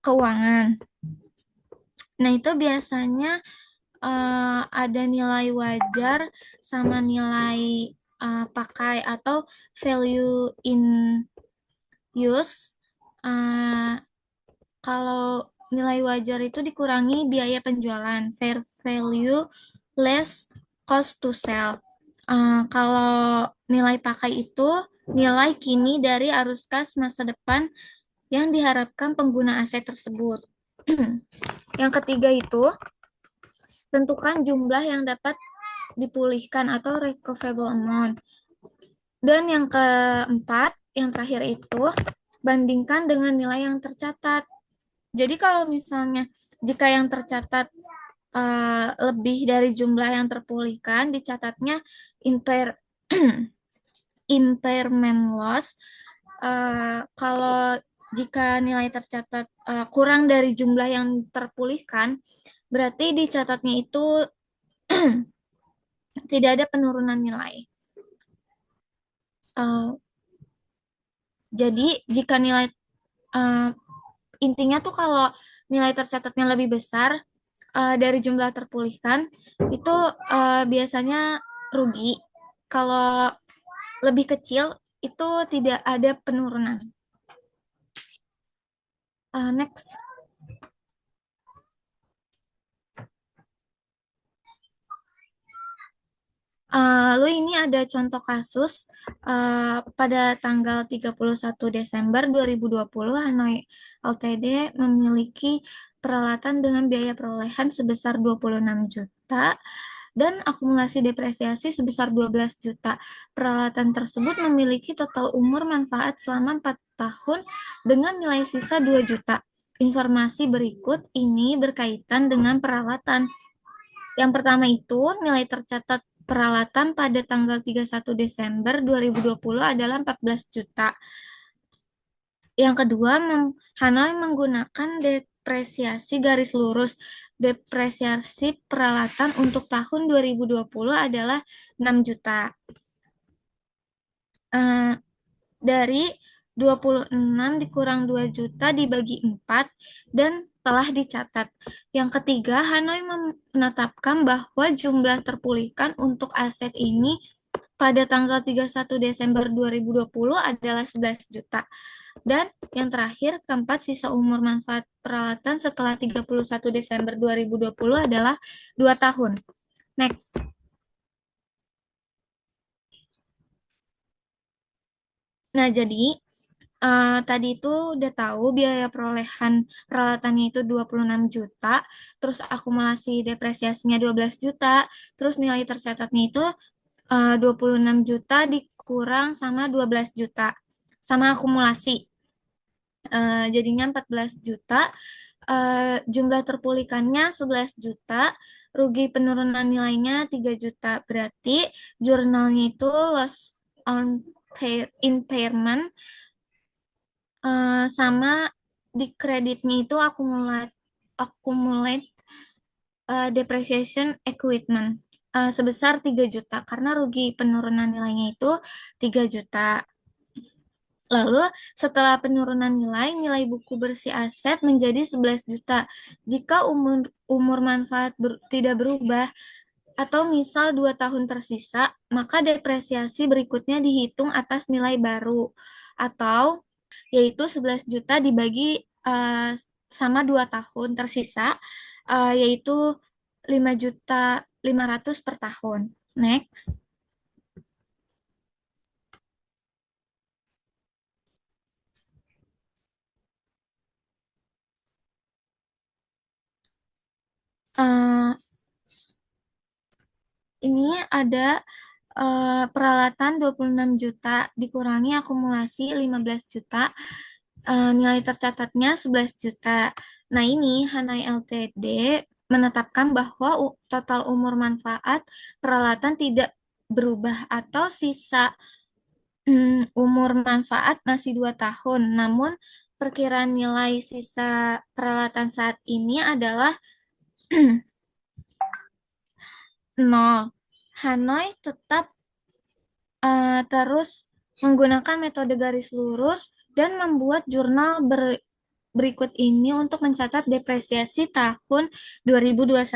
[SPEAKER 2] keuangan. Nah, itu biasanya ada nilai wajar sama nilai pakai atau value in use. Kalau nilai wajar itu dikurangi biaya penjualan, fair value less cost to sell. Kalau nilai pakai itu nilai kini dari arus kas masa depan yang diharapkan pengguna aset tersebut. Yang ketiga itu tentukan jumlah yang dapat dipulihkan atau recoverable amount. Dan yang keempat, yang terakhir itu, bandingkan dengan nilai yang tercatat. Jadi kalau misalnya jika yang tercatat lebih dari jumlah yang terpulihkan, dicatatnya impair impairment loss. Kalau jika nilai tercatat kurang dari jumlah yang terpulihkan, berarti dicatatnya itu tidak ada penurunan nilai. Jadi jika nilai intinya tuh kalau nilai tercatatnya lebih besar dari jumlah terpulihkan, itu biasanya rugi. Kalau lebih kecil itu tidak ada penurunan. Next. Lalu ini ada contoh kasus pada tanggal 31 Desember 2020, Hanoi Ltd memiliki peralatan dengan biaya perolehan sebesar 26 juta dan akumulasi depresiasi sebesar 12 juta. Peralatan tersebut memiliki total umur manfaat selama 4 tahun dengan nilai sisa 2 juta. Informasi berikut ini berkaitan dengan peralatan. Yang pertama itu, nilai tercatat peralatan pada tanggal 31 Desember 2020 adalah 14 juta. Yang kedua, Hanoi menggunakan depresiasi garis lurus. Depresiasi peralatan untuk tahun 2020 adalah 6 juta. Dari 26 dikurang 2 juta dibagi 4 dan telah dicatat. Yang ketiga, Hanoi menetapkan bahwa jumlah terpulihkan untuk aset ini pada tanggal 31 Desember 2020 adalah 11 juta. Dan yang terakhir, keempat, sisa umur manfaat peralatan setelah 31 Desember 2020 adalah 2 tahun. Next. Nah, jadi tadi itu udah tahu biaya perolehan peralatannya itu 26 juta, terus akumulasi depresiasinya 12 juta, terus nilai tercatatnya itu 26 juta dikurang sama 12 juta, sama akumulasi. Jadinya 14 juta, jumlah terpulihkannya 11 juta, rugi penurunan nilainya 3 juta. Berarti jurnalnya itu loss on impairment sama di kreditnya itu accumulate depreciation equipment sebesar 3 juta karena rugi penurunan nilainya itu 3 juta. Lalu setelah penurunan nilai buku bersih aset menjadi 11 juta. Jika umur manfaat tidak berubah atau misal 2 tahun tersisa, maka depresiasi berikutnya dihitung atas nilai baru atau yaitu 11 juta dibagi sama 2 tahun tersisa, yaitu 5 juta 500 per tahun. Next. Ini ada peralatan 26 juta dikurangi akumulasi 15 juta, nilai tercatatnya 11 juta. Nah, ini Hanai Ltd menetapkan bahwa total umur manfaat peralatan tidak berubah atau sisa umur manfaat masih 2 tahun. Namun, perkiraan nilai sisa peralatan saat ini adalah 0. Hanoi tetap terus menggunakan metode garis lurus dan membuat jurnal berikut ini untuk mencatat depresiasi tahun 2021.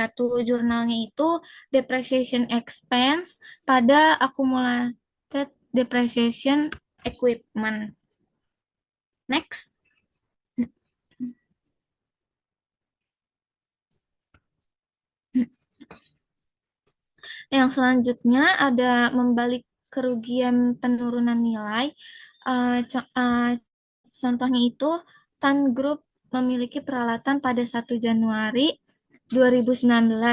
[SPEAKER 2] Jurnalnya itu depreciation expense pada accumulated depreciation equipment. Next. Yang selanjutnya ada membalik kerugian penurunan nilai. Contohnya itu Tan Group memiliki peralatan pada 1 Januari 2019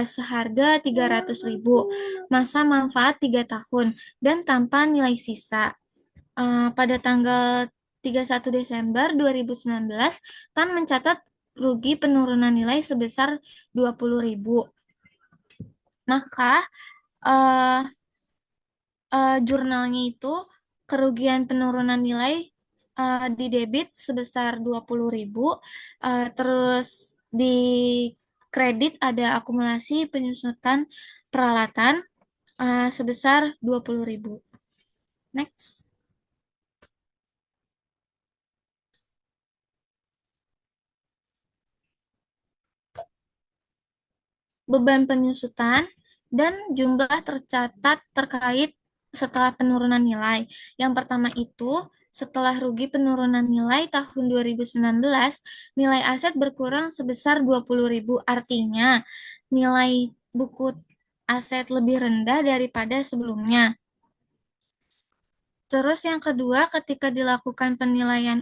[SPEAKER 2] seharga 300.000, masa manfaat 3 tahun, dan tanpa nilai sisa. Pada tanggal 31 Desember 2019, Tan mencatat rugi penurunan nilai sebesar 20.000. Maka eh, jurnalnya itu kerugian penurunan nilai di debit sebesar 20.000, terus di kredit ada akumulasi penyusutan peralatan sebesar 20.000. Next. Beban penyusutan dan jumlah tercatat terkait setelah penurunan nilai. Yang pertama itu, setelah rugi penurunan nilai tahun 2019, nilai aset berkurang sebesar 20.000. Artinya, nilai buku aset lebih rendah daripada sebelumnya. Terus yang kedua, ketika dilakukan penilaian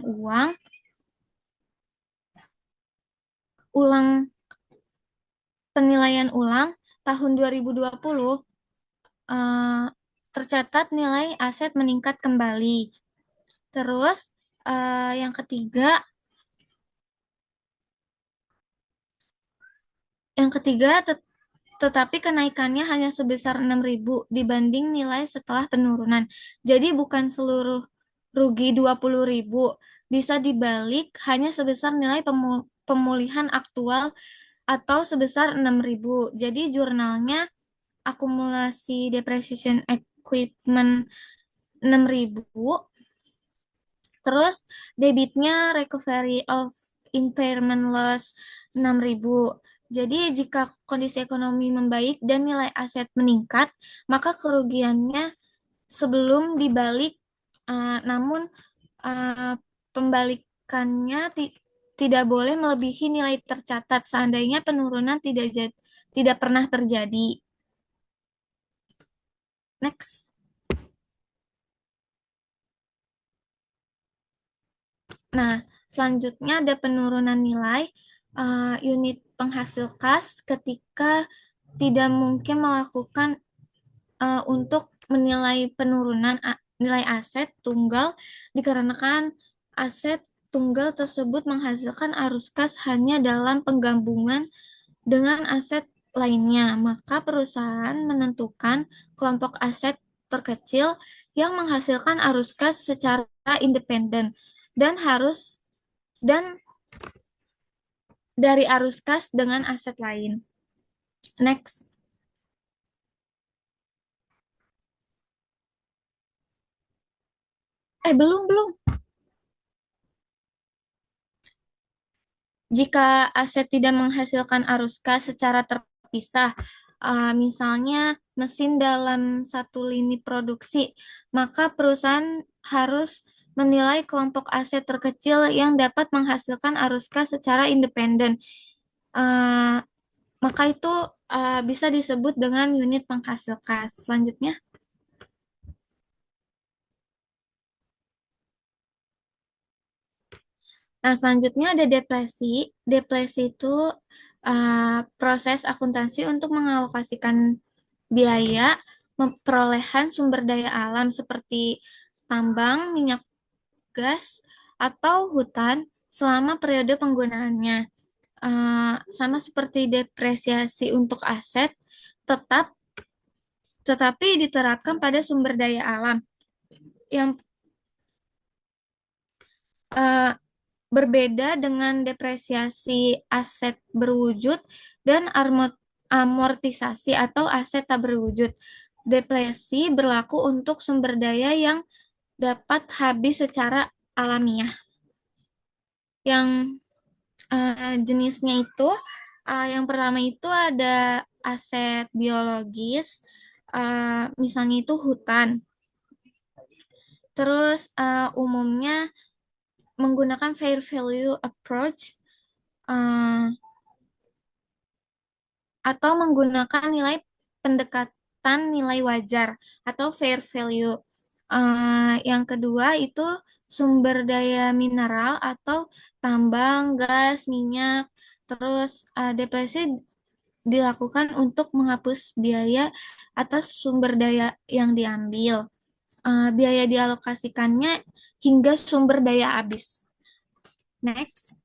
[SPEAKER 2] penilaian ulang tahun 2020, eh, tercatat nilai aset meningkat kembali. Terus yang ketiga tetapi kenaikannya hanya sebesar 6.000 dibanding nilai setelah penurunan. Jadi bukan seluruh rugi 20.000, bisa dibalik hanya sebesar nilai pemulihan aktual atau sebesar 6.000. Jadi jurnalnya akumulasi depreciation equipment 6.000. Terus debitnya recovery of impairment loss 6.000. Jadi jika kondisi ekonomi membaik dan nilai aset meningkat, maka kerugiannya sebelum dibalik, namun uh, pembalikannya tidak boleh melebihi nilai tercatat seandainya penurunan tidak pernah terjadi. Next. Nah, selanjutnya ada penurunan nilai unit penghasil kas ketika tidak mungkin melakukan untuk menilai penurunan nilai aset tunggal dikarenakan aset tunggal tersebut menghasilkan arus kas hanya dalam penggabungan dengan aset lainnya. Maka perusahaan menentukan kelompok aset terkecil yang menghasilkan arus kas secara independen dan dan dari arus kas dengan aset lain. Next. Belum. Jika aset tidak menghasilkan arus kas secara terpisah, misalnya mesin dalam satu lini produksi, maka perusahaan harus menilai kelompok aset terkecil yang dapat menghasilkan arus kas secara independen. Maka itu bisa disebut dengan unit penghasil kas. Selanjutnya. Nah, selanjutnya ada depresi. Depresi itu proses akuntansi untuk mengalokasikan biaya perolehan sumber daya alam seperti tambang, minyak gas, atau hutan selama periode penggunaannya. Sama seperti depresiasi untuk aset, tetapi diterapkan pada sumber daya alam yang berbeda dengan depresiasi aset berwujud dan amortisasi atau aset tak berwujud. Depresi berlaku untuk sumber daya yang dapat habis secara alamiah. Yang jenisnya itu, yang pertama itu ada aset biologis, misalnya itu hutan. Terus umumnya menggunakan fair value approach atau menggunakan nilai pendekatan nilai wajar atau fair value. Yang kedua itu sumber daya mineral atau tambang, gas, minyak. Terus dilakukan untuk menghapus biaya atas sumber daya yang diambil. Biaya dialokasikannya hingga sumber daya habis. Next.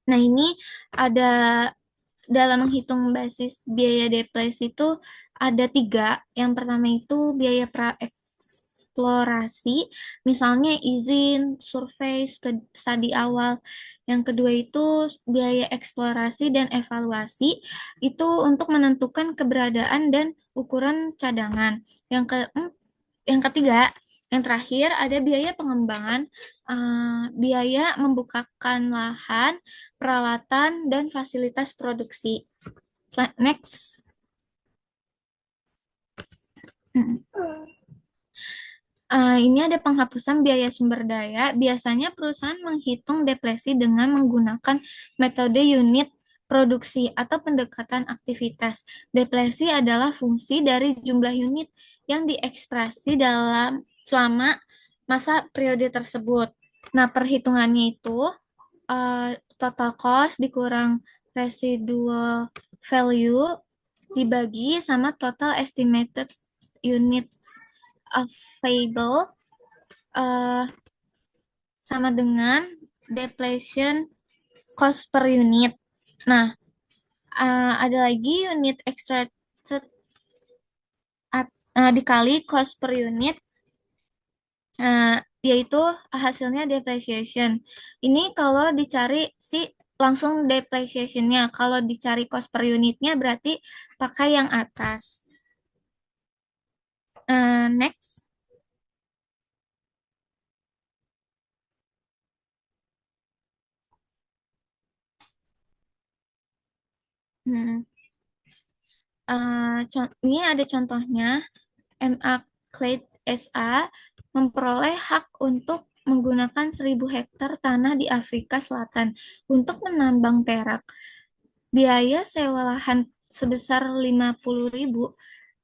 [SPEAKER 2] Nah, ini ada dalam menghitung basis biaya depresi itu ada tiga. Yang pertama itu biaya praeksplorasi, misalnya izin, survei, studi awal. Yang kedua itu biaya eksplorasi dan evaluasi, itu untuk menentukan keberadaan dan ukuran cadangan. Yang ketiga, yang terakhir ada biaya pengembangan, biaya membukakan lahan, peralatan, dan fasilitas produksi. Next. Ini ada penghapusan biaya sumber daya. Biasanya perusahaan menghitung depresi dengan menggunakan metode unit produksi atau pendekatan aktivitas. Depresi adalah fungsi dari jumlah unit yang diekstraksi dalam selama masa periode tersebut. Nah, perhitungannya itu total cost dikurang residual value dibagi sama total estimated units available sama dengan depletion cost per unit. Nah, ada lagi unit extracted dikali cost per unit, yaitu hasilnya depreciation. Ini kalau dicari langsung depreciation-nya. Kalau dicari cost per unitnya berarti pakai yang atas. Next. Ini ada contohnya. MA Clade SA memperoleh hak untuk menggunakan 1.000 hektar tanah di Afrika Selatan untuk menambang perak. Biaya sewa lahan sebesar 50.000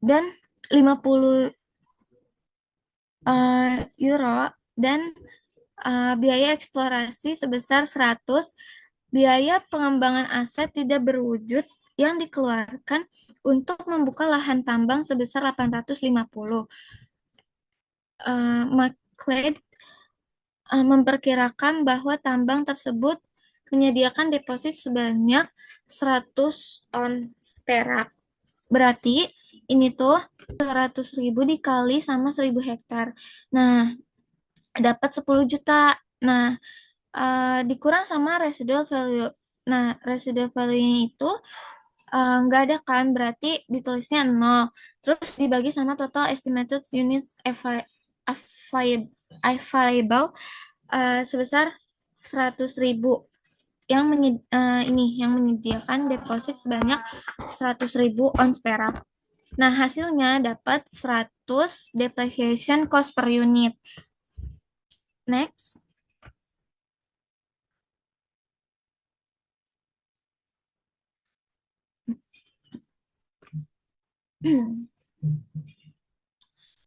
[SPEAKER 2] dan 50 euro dan biaya eksplorasi sebesar 100. Biaya pengembangan aset tidak berwujud yang dikeluarkan untuk membuka lahan tambang sebesar 850. McLeod memperkirakan bahwa tambang tersebut menyediakan deposit sebanyak 100 ons perak. Berarti ini tuh 100.000 dikali sama 1.000 hektar. Nah, dapat 10 juta. Nah, dikurang sama residual value. Nah, residual value-nya itu nggak ada kan, berarti ditulisnya 0. Terus dibagi sama total estimated units available sebesar 100.000 yang menyediakan deposit sebanyak 100.000 ons perak. Nah, hasilnya dapat 100 depreciation cost per unit. Next.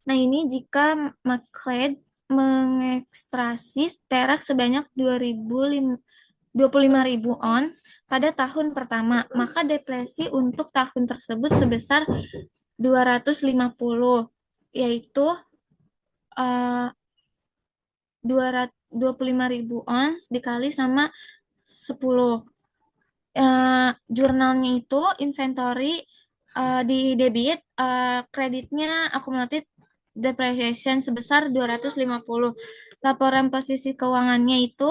[SPEAKER 2] Nah, ini jika McLeod mengekstrasi perak sebanyak 25.000 ons pada tahun pertama, maka depresi untuk tahun tersebut sebesar 250, yaitu 25.000 ons dikali sama 10. Jurnalnya itu inventory di debit, kreditnya accumulated depreciation sebesar 250. Laporan posisi keuangannya itu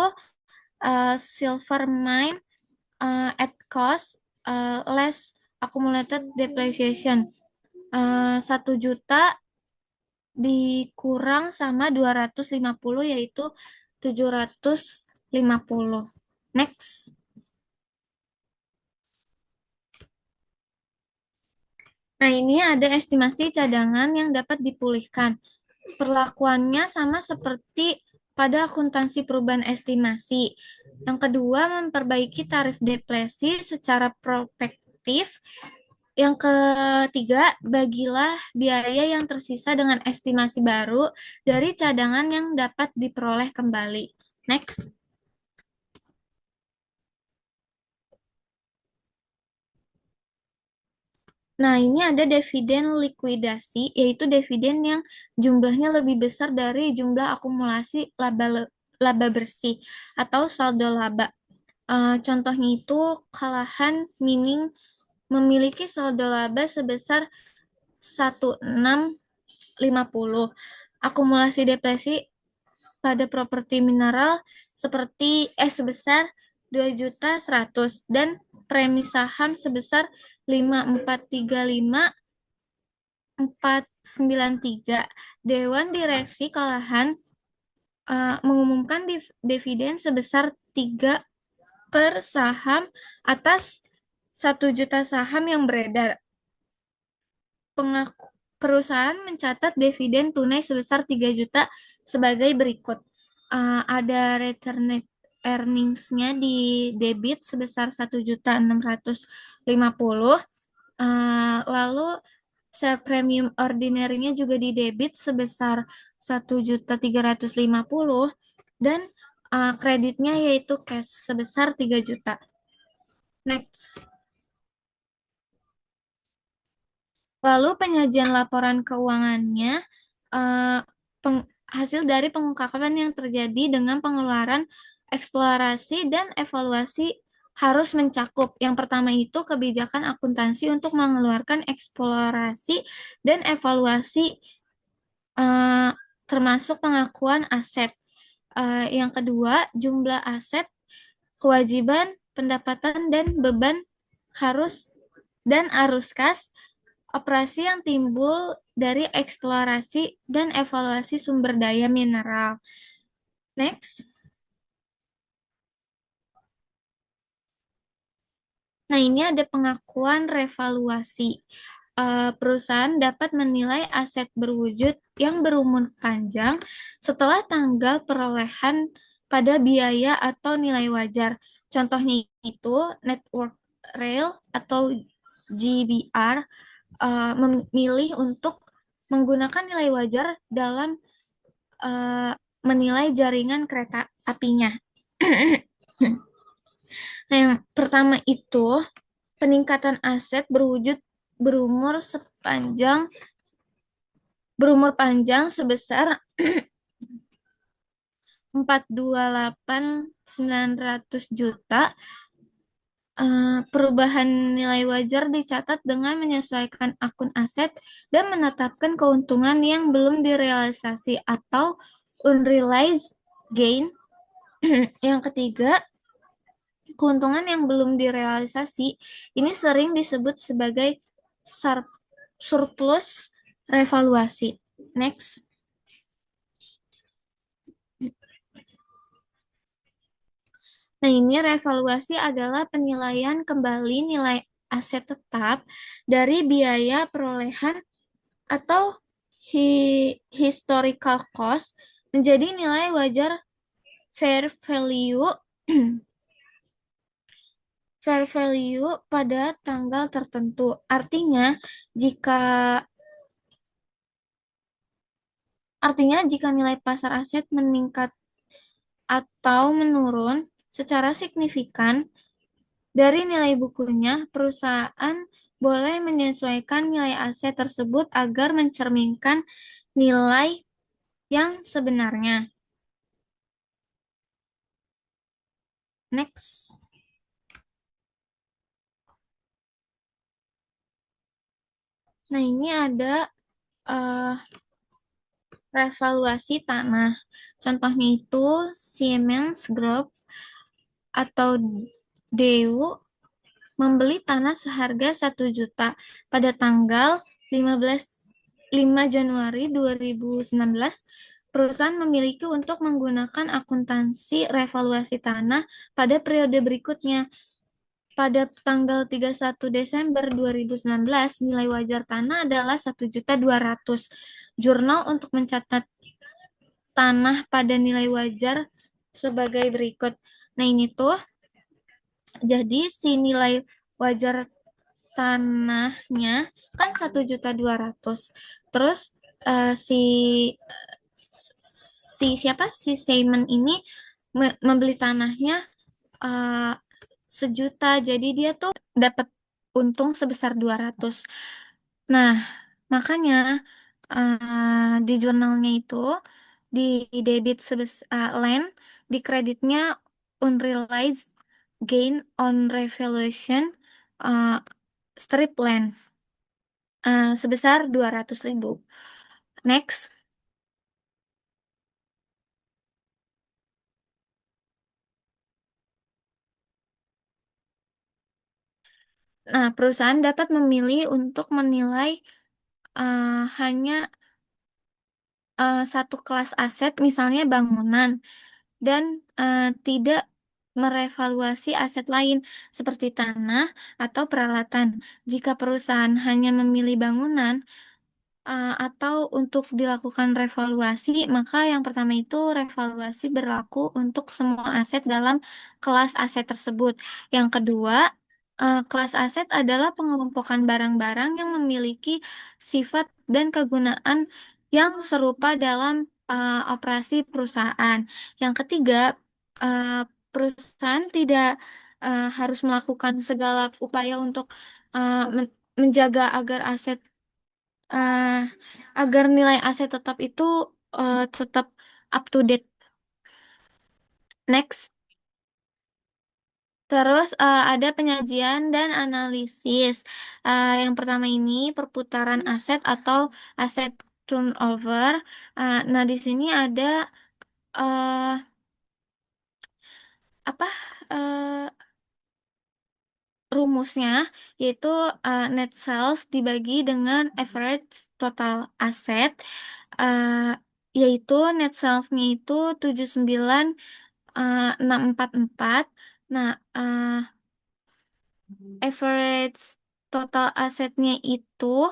[SPEAKER 2] silver mine at cost less accumulated depreciation. 1 juta dikurang sama 250 yaitu 750. Next. Nah, ini ada estimasi cadangan yang dapat dipulihkan. Perlakuannya sama seperti pada akuntansi perubahan estimasi. Yang kedua, memperbaiki tarif depresi secara prospektif. Yang ketiga, bagilah biaya yang tersisa dengan estimasi baru dari cadangan yang dapat diperoleh kembali. Next. Nah, ini ada dividen likuidasi, yaitu dividen yang jumlahnya lebih besar dari jumlah akumulasi laba bersih atau saldo laba. Contohnya itu Kalahan Mining memiliki saldo laba sebesar 1650. Akumulasi depresi pada properti mineral sebesar 2.100.000 dan premi saham sebesar 5495,493. Dewan Direksi Kalahan mengumumkan dividen sebesar 3 per saham atas 1 juta saham yang beredar. Perusahaan mencatat dividen tunai sebesar 3 juta sebagai berikut. Ada return earnings-nya di debit sebesar 1.650.000. Lalu share premium ordinary-nya juga di debit sebesar 1.350.000 dan kreditnya yaitu cash sebesar 3 juta. Next. Lalu penyajian laporan keuangannya hasil dari pengungkapan yang terjadi dengan pengeluaran eksplorasi dan evaluasi harus mencakup. Yang pertama itu kebijakan akuntansi untuk mengeluarkan eksplorasi dan evaluasi termasuk pengakuan aset. Yang kedua, jumlah aset, kewajiban, pendapatan, dan beban harus dan arus kas, operasi yang timbul dari eksplorasi dan evaluasi sumber daya mineral. Next. Nah, ini ada pengakuan revaluasi. Perusahaan dapat menilai aset berwujud yang berumur panjang setelah tanggal perolehan pada biaya atau nilai wajar. Contohnya itu Network Rail atau GBR memilih untuk menggunakan nilai wajar dalam menilai jaringan kereta apinya. Nah, yang pertama itu peningkatan aset berumur panjang sebesar 428.900 juta. Perubahan nilai wajar dicatat dengan menyesuaikan akun aset dan menetapkan keuntungan yang belum direalisasi atau unrealized gain. Yang ketiga, keuntungan yang belum direalisasi ini sering disebut sebagai surplus revaluasi. Next. Nah, ini revaluasi adalah penilaian kembali nilai aset tetap dari biaya perolehan atau historical cost menjadi nilai wajar fair value pada tanggal tertentu. Artinya jika nilai pasar aset meningkat atau menurun secara signifikan dari nilai bukunya, perusahaan boleh menyesuaikan nilai aset tersebut agar mencerminkan nilai yang sebenarnya. Next. Nah, ini ada revaluasi tanah. Contohnya itu Siemens Group atau DEU membeli tanah seharga 1 juta pada tanggal 5 Januari 2019. Perusahaan memiliki untuk menggunakan akuntansi revaluasi tanah pada periode berikutnya. Pada tanggal 31 Desember 2019, nilai wajar tanah adalah 1.200.000. Jurnal untuk mencatat tanah pada nilai wajar sebagai berikut. Nah, ini tuh jadi si nilai wajar tanahnya kan 1.200.000. Terus si Simon ini membeli tanahnya 1 juta. Jadi dia tuh dapat untung sebesar 200. Nah, makanya di jurnalnya itu di debit land, di kreditnya unrealized gain on revaluation uh, strip land sebesar 200.000. Next. Nah, perusahaan dapat memilih untuk menilai hanya satu kelas aset, misalnya bangunan, dan tidak merevaluasi aset lain seperti tanah atau peralatan. Jika perusahaan hanya memilih bangunan, atau untuk dilakukan revaluasi, maka yang pertama itu revaluasi berlaku untuk semua aset dalam kelas aset tersebut. Yang kedua, kelas aset adalah pengelompokan barang-barang yang memiliki sifat dan kegunaan yang serupa dalam operasi perusahaan. Yang ketiga, eh, perusahaan tidak harus melakukan segala upaya untuk menjaga eh, agar nilai aset tetap itu tetap up to date. Next. Terus ada penyajian dan analisis. Yang pertama ini perputaran aset atau aset turnover. Nah, di sini ada eh, apa rumusnya, yaitu net sales dibagi dengan average total asset, eh, yaitu net salesnya itu 79,644. Nah, average total asetnya itu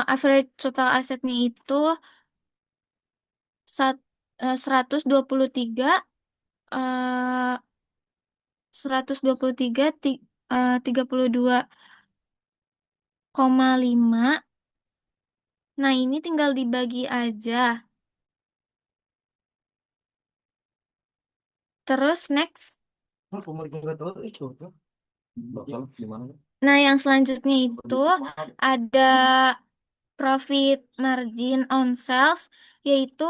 [SPEAKER 2] average total asetnya itu sat, 123 eh 123 32,5. Nah, ini tinggal dibagi aja. Terus next. Nah, yang selanjutnya itu ada profit margin on sales, yaitu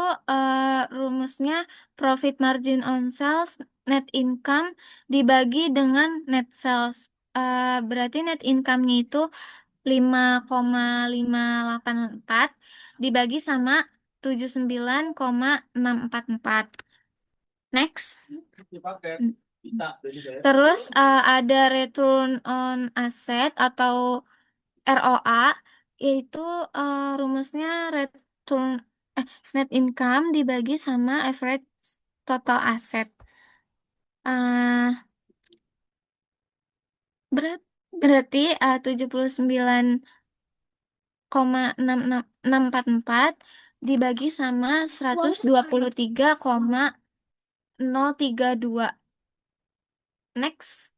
[SPEAKER 2] rumusnya profit margin on sales net income dibagi dengan net sales. Berarti net income-nya itu 5,584 dibagi sama 79,644. Next. Terus ada return on asset atau ROA, yaitu rumusnya return net income dibagi sama average total asset. Uh, berarti 79,644 dibagi sama 123,032. Next.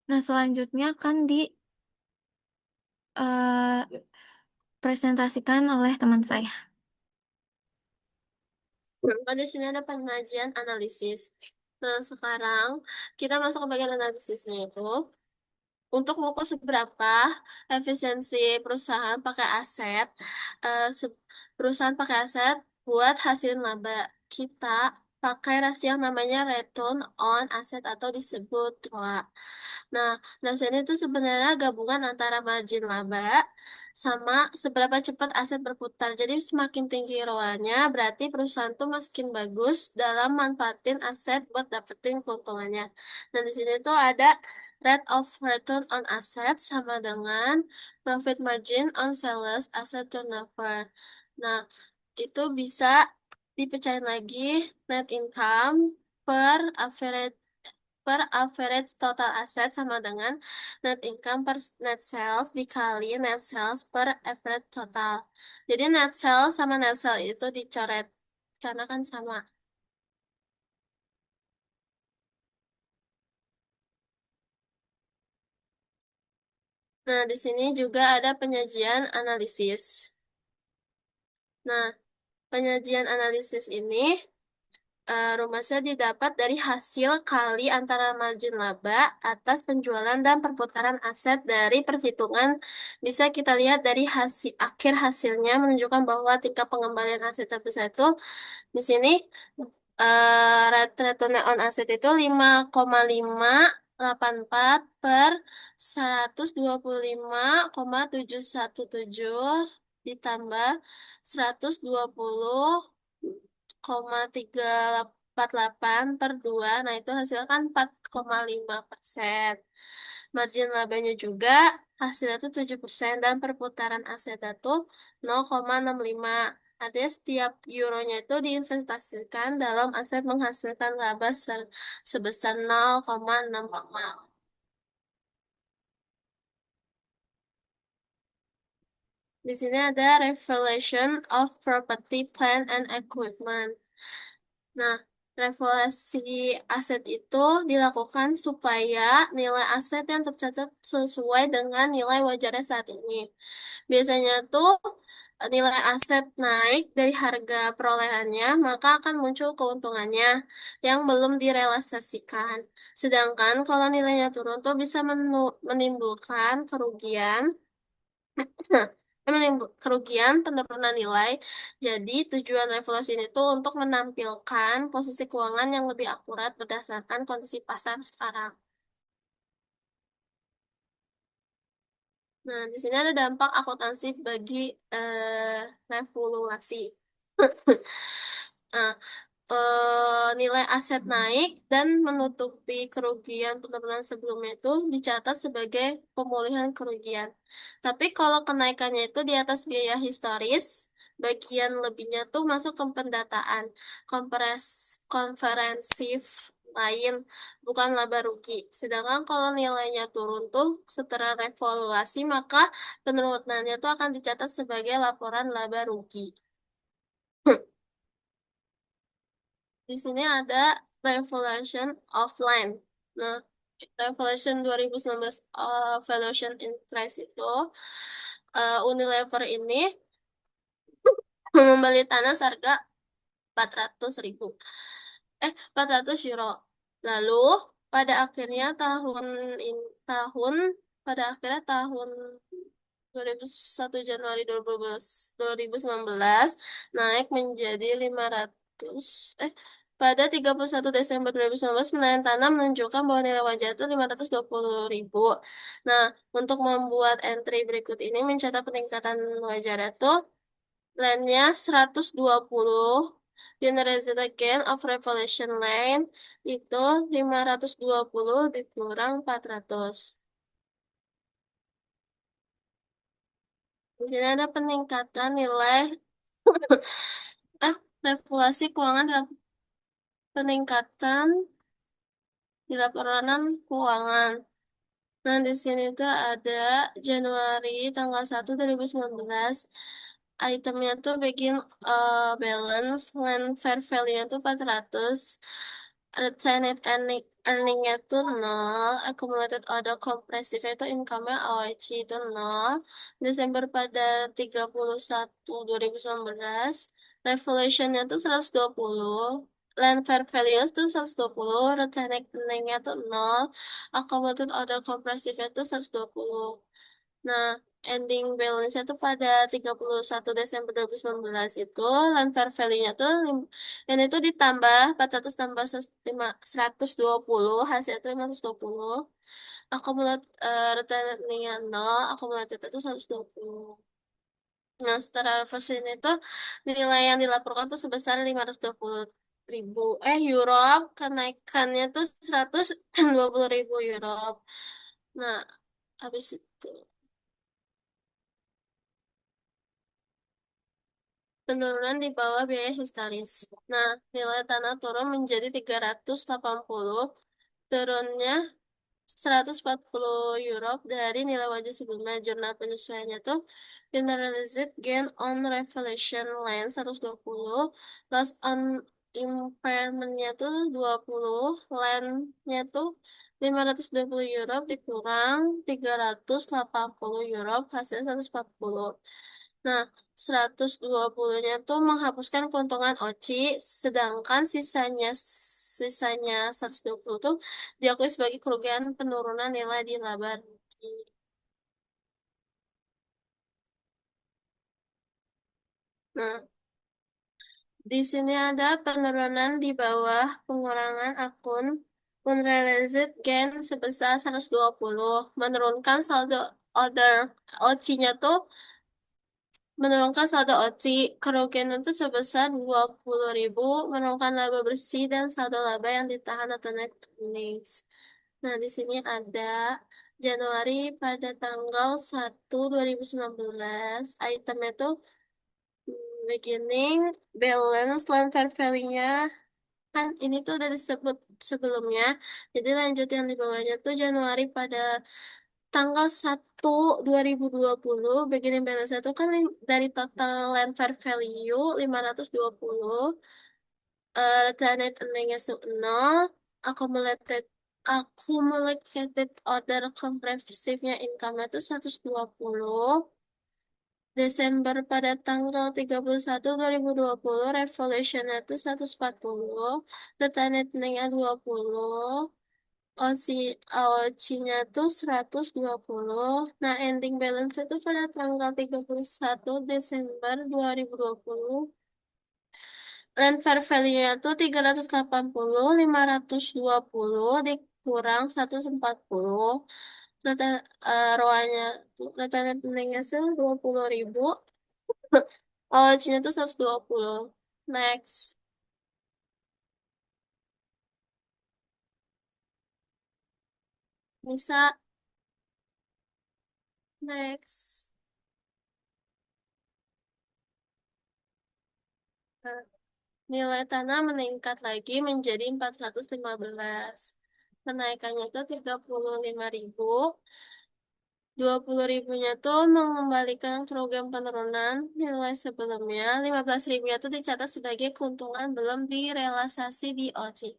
[SPEAKER 2] Nah, selanjutnya kan presentasikan oleh teman saya.
[SPEAKER 3] Nah, di sini ada penyajian analisis. Nah, sekarang kita masuk ke bagian analisisnya itu. Untuk mengukur seberapa efisiensi perusahaan pakai aset, perusahaan pakai aset buat hasilin laba. Kita pakai rasio yang namanya return on asset atau disebut ROA. Nah, rasio ini itu sebenarnya gabungan antara margin laba sama seberapa cepat aset berputar. Jadi semakin tinggi ROA-nya, berarti perusahaan tuh makin bagus dalam manfaatin aset buat dapetin keuntungannya. Dan di sini tuh ada rate of return on asset sama dengan profit margin on sellers asset turnover. Nah, itu bisa dipecahin lagi net income per average total asset sama dengan net income per net sales dikali net sales per average total. Jadi net sales sama net sales itu dicoret karena kan sama. Nah, di sini juga ada penyajian analisis. Nah, penyajian analisis ini rumusnya didapat dari hasil kali antara margin laba atas penjualan dan perputaran aset dari perhitungan. Bisa kita lihat dari hasil akhir hasilnya menunjukkan bahwa tingkat pengembalian aset terbesar itu di sini rate return on asset itu 5,584 per 125,717 ditambah 120,348 per 2. Nah, itu hasilnya kan 4,5%. Margin labanya juga hasilnya itu 7% dan perputaran aset itu 0,65. Artinya setiap euronya itu diinvestasikan dalam aset menghasilkan laba sebesar 0,65. Di sini ada revaluation of property, plant, and equipment. Nah, revaluasi aset itu dilakukan supaya nilai aset yang tercatat sesuai dengan nilai wajarnya saat ini. Biasanya tuh nilai aset naik dari harga perolehannya, maka akan muncul keuntungannya yang belum direalisasikan. Sedangkan kalau nilainya turun tuh bisa menimbulkan kerugian. Nah, kerugian penurunan nilai. Jadi tujuan revaluasi ini tuh untuk menampilkan posisi keuangan yang lebih akurat berdasarkan kondisi pasar sekarang. Nah, di sini ada dampak akuntansi bagi revaluasi. Nah, nilai aset naik dan menutupi kerugian penurunan sebelumnya itu dicatat sebagai pemulihan kerugian. Tapi kalau kenaikannya itu di atas biaya historis, bagian lebihnya tuh masuk ke pendataan konferensif lain, bukan laba rugi. Sedangkan kalau nilainya turun tuh setelah revaluasi, maka penurunannya tuh akan dicatat sebagai laporan laba rugi. Di sini ada Revolution of Land. Nah, Revolution 2019 Valuation Increase itu Unilever ini membeli tanah seharga 400.000. 400 euro. Lalu pada akhirnya tahun pada akhirnya tahun 21 Januari 2019 naik menjadi 500 pada 31 Desember 2019 penilaian tanah menunjukkan bahwa nilai wajar itu 520.000. Nah, untuk membuat entry berikut ini mencatat peningkatan wajar itu landnya 120, generated gain of revelation land itu 520 dikurang 400. Di sini ada peningkatan nilai revaluasi keuangan dalam peningkatan di laporan keuangan. Nah, di sini tuh ada Januari tanggal 1 2019. Itemnya tuh bikin balance, land fair value-nya tuh 400, retained earning-nya tuh 0, accumulated other comprehensive itu income-nya OIC itu 0. Desember pada 31 2019, revaluation-nya tuh 120, land fair value itu 120, retained earning-nya tuh 0, accumulated other comprehensive itu 120. Nah, ending balance-nya tuh pada 31 Desember 2019 itu land fair value-nya tuh dan itu ditambah 400 tambah 120 hasil itu 520. Akumulat return-nya 0, akumulatif itu 120. Nah, setelah reverse ini tuh nilai yang dilaporkan tuh sebesar 520.000 euro, kenaikannya tuh 120.000 euro. Nah, habis itu penurunan di bawah biaya historis. Nah, nilai tanah turun menjadi 380, turunnya 140 euro dari nilai wajib sebelumnya. Jurnal penyesuaiannya tuh generalized gain on revelation land 120, loss on impairment-nya tuh 20, land-nya tuh 520 euro dikurang 380 euro hasilnya 140. Nah, 120-nya tuh menghapuskan keuntungan OCI, sedangkan sisanya 120 tuh diakui sebagai kerugian penurunan nilai di laba rugi. Nah, di sini ada penurunan di bawah pengurangan akun unrealized gain sebesar 120, menurunkan saldo other OC-nya tuh menurunkan saldo OCI, kerugian itu sebesar 20.000, menurunkan laba bersih dan saldo laba yang ditahan atau net earnings. Nah, di sini ada Januari pada tanggal 1 2019, itemnya tuh beginning, balance, land fair value-nya, kan ini tuh udah disebut sebelumnya. Jadi lanjut yang di bawahnya tuh Januari pada tanggal 1 2020, beginning balance itu kan dari total land fair value 520, retained earnings itu 0, accumulated accumulated order comprehensive-nya income itu 120. Desember pada tanggal 31 2020, Revolution itu 140, Retanetnya 20, OC-nya tuh 120. Nah, ending balance itu pada tanggal 31 Desember 2020. Land fair value-nya tuh 380, 520 dikurang 140. Rata, ROA-nya tuh, rata nettingnya sih 20.000. Oh, Cina tuh 120. Next. Bisa. Next. Nah, nilai tanah meningkat lagi menjadi 415. Kenaikannya itu 35.000. 20.000-nya tuh mengembalikan kerugian penurunan nilai sebelumnya. 15.000-nya tuh dicatat sebagai keuntungan belum direalisasi di OC.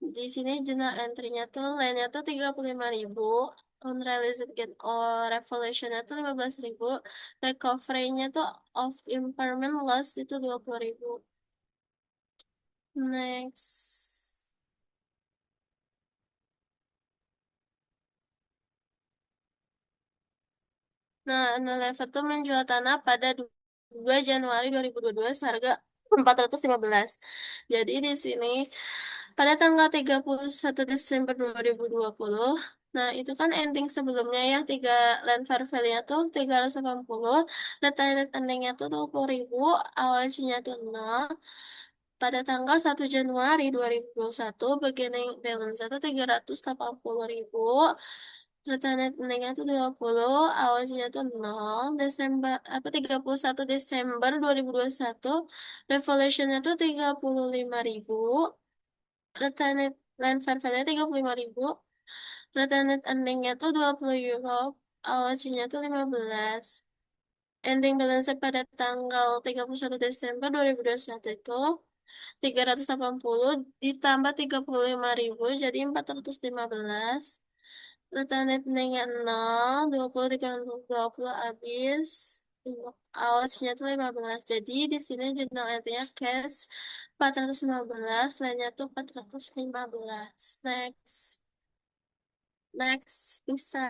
[SPEAKER 3] Di sini jurnal entry-nya tuh lainnya tuh 35.000, unrealized gain or revaluation-nya tuh 15.000, recovery-nya tuh of impairment loss itu 20.000. Next. Nah, Unilever tuh menjual tanah pada 2 Januari 2022 seharga 415. Jadi di sini pada tanggal 31 Desember 2020, nah itu kan ending sebelumnya ya, 3 land fair value-nya tuh 380, retained earning-nya tuh 20.000, awalnya tuh 0. Pada tanggal 1 Januari 2021, beginning balance itu 380.000, retained earning-nya tuh 20, awalnya tuh 0. Desember, 31 Desember 2021, revolution-nya tuh 35.000, retained land fair value 35.000, retained earning-nya tuh 20 euro, awalnya tuh 15. Ending balance pada tanggal 31 Desember 2021 itu 380 ditambah 35.000 jadi 415. Retained earning-nya 0, 20 dikurang 20 habis. Ouch-nya tuh 15. Jadi di sini jurnal entry-nya cash 415, lainnya tuh 415. Next. Next, bisa.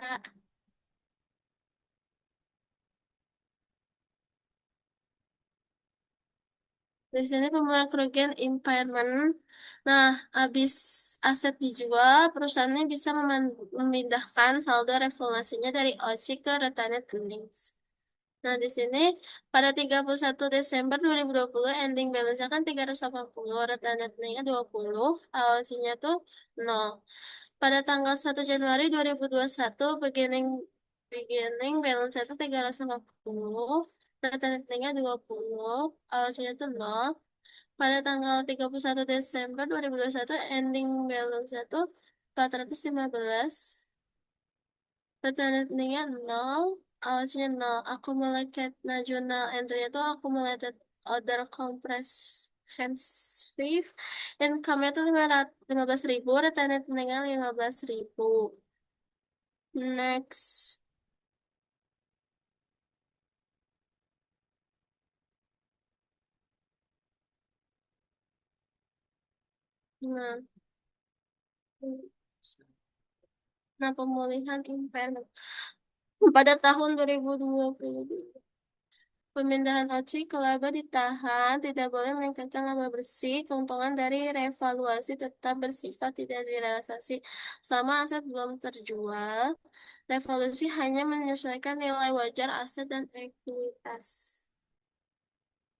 [SPEAKER 3] Di sini pemulihan kerugian impairment. Nah, habis aset dijual, perusahaan ini bisa memindahkan saldo revaluasinya dari OC ke retained earnings. Nah, di sini pada 31 Desember 2020 ending balance-nya kan 380, retained earning-nya 20, OC-nya tuh 0. Pada tanggal 1 Januari 2021 beginning beginning balance itu 380, retained earning-nya 20, OC-nya tuh 0. Pada tanggal 31 Desember 2021 ending balance itu 415, reteningnya 0, awalnya 0, accumulated, nah jurnal entry itu accumulated order compress hands fifth, income-nya tuh 15.000, retained tinggal 15.000. Next. Nah, nah pemulihan impairment. Pada tahun 2020, pemindahan OC ke laba ditahan, tidak boleh meningkatkan laba bersih. Keuntungan dari revaluasi tetap bersifat tidak direalisasi selama aset belum terjual. Revaluasi hanya menyesuaikan nilai wajar aset dan ekuitas.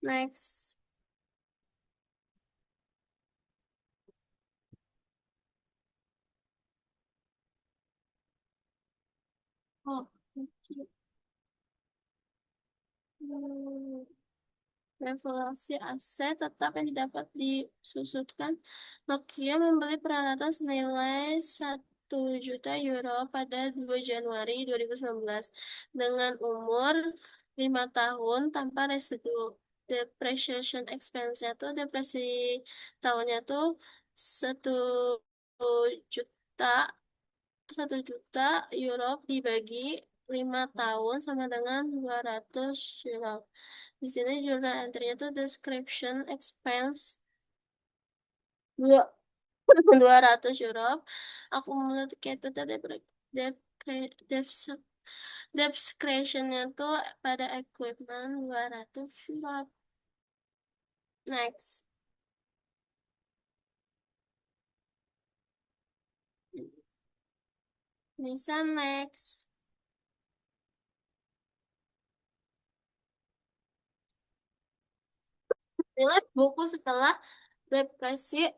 [SPEAKER 3] Next. Oh, oke. Hmm. Revaluasi aset tetap yang dapat disusutkan. Nokia membeli peralatan senilai 1 juta euro pada 2 Januari 2019 dengan umur 5 tahun tanpa residu. Depreciation expense-nya tuh depresi tahunnya tuh 1 juta 1 juta euro dibagi 5 tahun sama dengan 200 euro. Di sini jurnal entry-nya tuh description expense dua 200 euro. Accumulated depreciation-nya tuh pada equipment 200 euro. Next. Bisa next. Nilai buku setelah depresi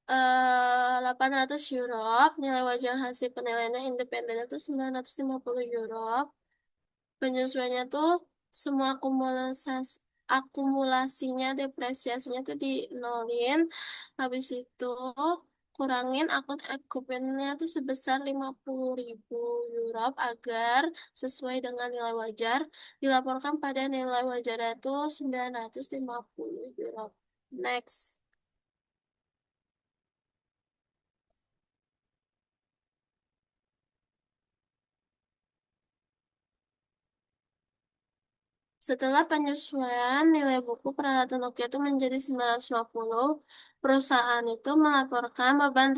[SPEAKER 3] 800 euro, nilai wajar hasil penilaiannya independen itu 950 euro. Penyesuaiannya tuh semua akumulasinya, depresiasinya tuh di nolin. Habis itu kurangin akun ekupennya tuh sebesar 50.000 euro agar sesuai dengan nilai wajar. Dilaporkan pada nilai wajarnya tuh 950 euro. Next. Setelah penyesuaian nilai buku peralatan Nokia itu menjadi 950, perusahaan itu melaporkan beban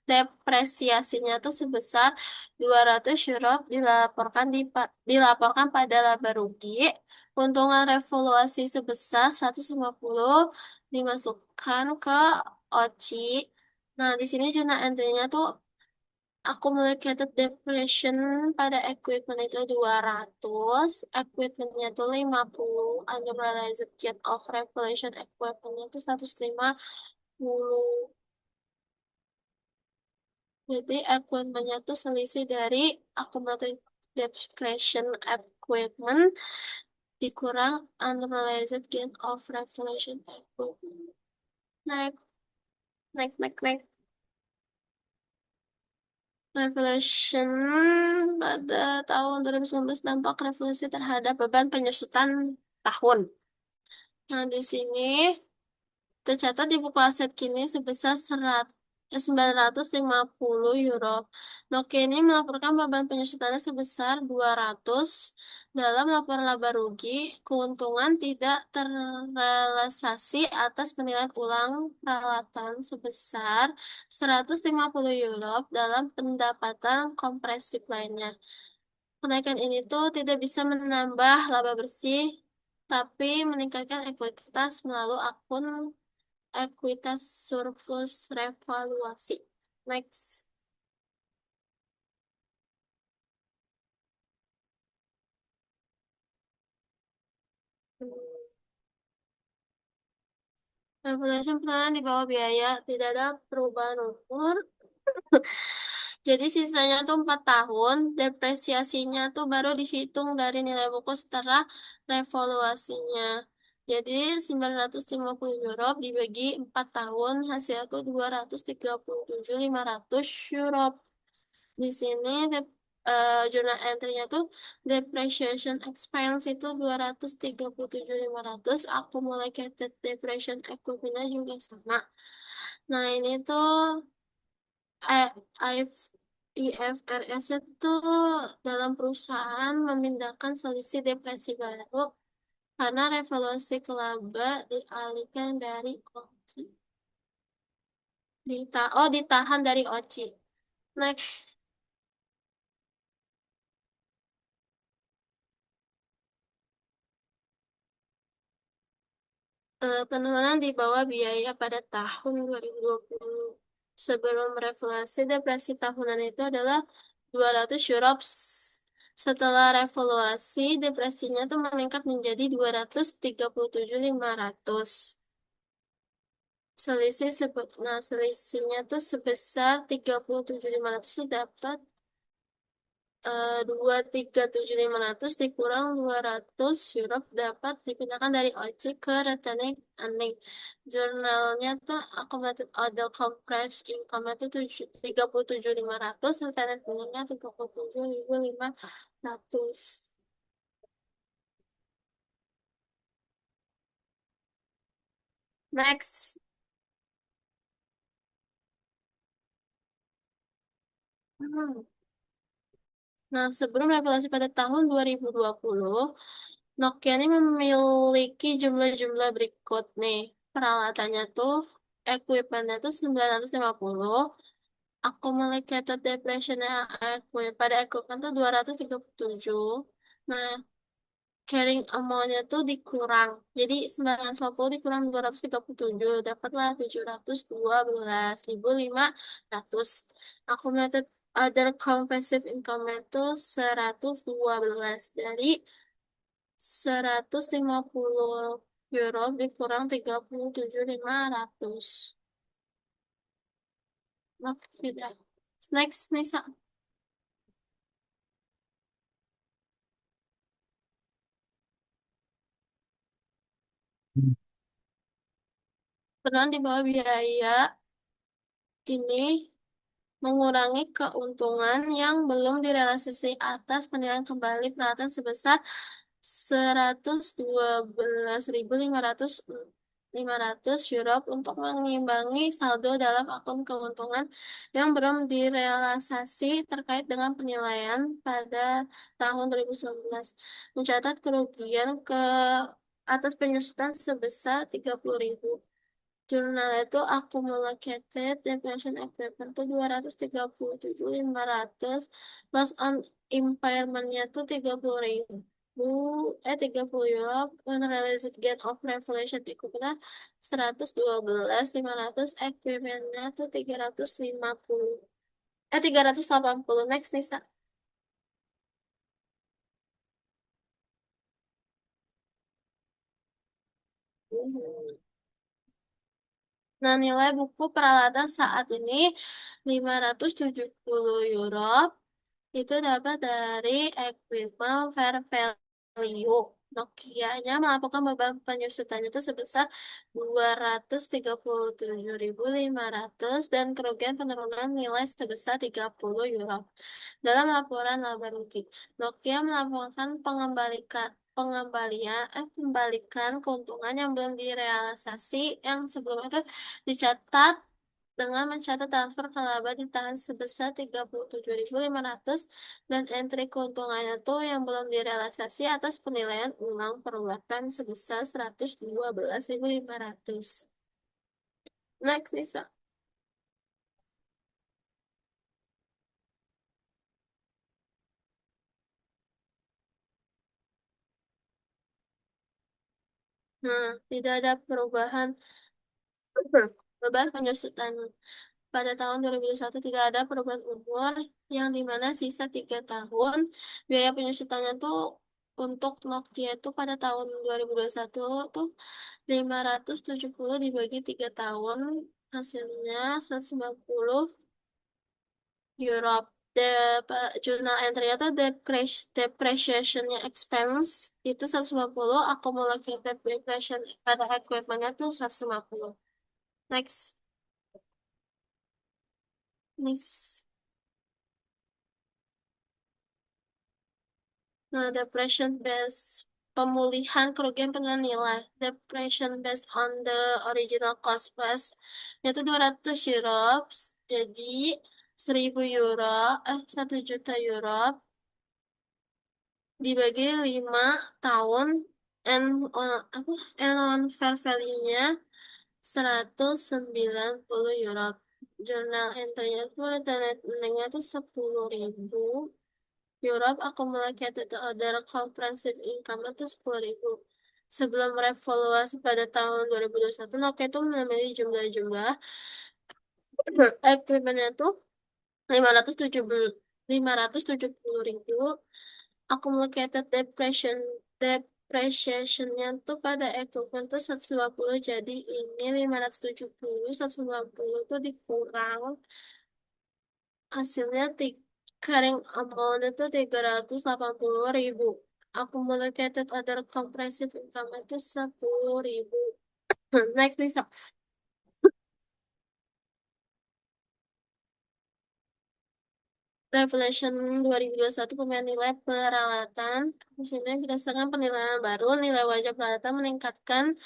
[SPEAKER 3] depresiasinya itu sebesar 200 euro dilaporkan pada laba rugi. Keuntungan revaluasi sebesar 150 dimasukkan ke OCI. Nah, di sini jurnal entry-nya tuh accumulated depreciation pada equipment itu 200, equipmentnya itu 50, unrealized gain of revaluation equipmentnya itu 150. Jadi equipmentnya itu selisih dari accumulated depreciation equipment dikurang unrealized gain of revaluation equipment. Next, next. Revolution pada tahun 2019 dampak revolusi terhadap beban penyusutan tahun. Nah, di sini tercatat di buku aset kini sebesar 950 euro. Nokia ini melaporkan beban penyusutannya sebesar 200 dalam laporan laba rugi. Keuntungan tidak terrealisasi atas penilaian ulang peralatan sebesar 150 euro dalam pendapatan kompresif lainnya. Kenaikan ini tuh tidak bisa menambah laba bersih, tapi meningkatkan ekuitas melalui akun ekuitas surplus revaluasi. Next. Revaluation penilaian di bawah biaya, tidak ada perubahan umur. Jadi sisanya tuh 4 tahun, depresiasinya tuh baru dihitung dari nilai buku setelah revaluasinya. Jadi 950 euro dibagi 4 tahun, hasil tuh 237.500 euro. Di sini jurnal entry-nya tuh depreciation expense itu 237.500, accumulated depreciation equipment juga sama. Nah, ini tuh I- IF- IFRS itu dalam perusahaan memindahkan selisih depresi baru karena revaluasi laba dialihkan dari OCI. Ditahan dari OCI. Next. Penurunan di bawah biaya pada tahun 2020. Sebelum revaluasi, depresi tahunan itu adalah 200 euro. Setelah revaluasi, depresinya tuh meningkat menjadi 237.500. Selisihnya tuh sebesar 37.500 itu dapat 237.500 dikurang 200 huruf dapat dipindahkan dari OC ke rekening earning. Jurnalnya tuh accumulated other compressed income itu 37.500, rekening earningnya 37.500. Next. Hmm. Nah, sebelum revolusi pada tahun 2020, Nokia ini memiliki jumlah-jumlah berikut nih. Peralatannya tuh, equipmentnya tuh 950, accumulated depression pada equipment tuh 237. Nah, carrying amount-nya tuh dikurang. Jadi 950 dikurang 237, dapatlah 712.500. Accumulated other comprehensive income itu 112 dari 150 euro dikurang 37.500. Oke, dah. Next, Nisa. Penurunan di bawah biaya ini mengurangi keuntungan yang belum direalisasi atas penilaian kembali peralatan sebesar 112.500 euro untuk mengimbangi saldo dalam akun keuntungan yang belum direalisasi terkait dengan penilaian pada tahun 2019. Mencatat kerugian ke atas penyusutan sebesar 30.000. Jurnal itu accumulated depression equivalent tuh 237.500, loss on impairment-nya tuh 30 euro, unrealized gain of revaluation equivalent 112.500, equivalent-nya tuh 380. Next, Nisa. Nah, nilai buku peralatan saat ini 570 euro. Itu dapat dari equipment fair value. Nokia-nya melaporkan beban penyusutannya itu sebesar 237.500 dan kerugian penurunan nilai sebesar 30 euro. Dalam laporan laba rugi, Nokia melaporkan pengembalikan keuntungan yang belum direalisasi yang sebelumnya itu dicatat dengan mencatat transfer ke laba ditahan sebesar 37.500 dan entry keuntungannya tuh yang belum direalisasi atas penilaian ulang perbuatan sebesar 112.500. Next, Nisa. Nah, tidak ada perubahan beban penyusutan. Pada tahun 2021 tidak ada perubahan umur yang dimana sisa 3 tahun. Biaya penyusutannya tuh untuk Nokia itu pada tahun 2021 tuh 570 dibagi 3 tahun, hasilnya 190 euro. Jurnal entry atau depreciation expense itu 150, accumulated depreciation pada equipment-nya tuh 150. Next. Next. Nah, depression based pemulihan kerugian penurunan nilai. Depression based on the original cost plus yaitu 200 euro. Jadi 1.000 euro, 1 juta euro dibagi 5 tahun and apa and on fair value-nya 190 euro. Jurnal entry-nya tuh retenetnya tuh 10.000. Europe accumulated other comprehensive income itu 10.000. Sebelum revaluasi pada tahun 2021, Nokia itu memiliki jumlah-jumlah equipment-nya tuh 570 ribu. Accumulated depreciation-nya tuh pada equipment tuh 120. Jadi ini 570, 120 tuh dikurang. Hasilnya carrying amount itu 380 ribu. Accumulated other comprehensive income itu 10.000. Next, Lisa. Revelation 2021 pemilihan nilai peralatan. Di sini berdasarkan penilaian baru, nilai wajar peralatan meningkatkan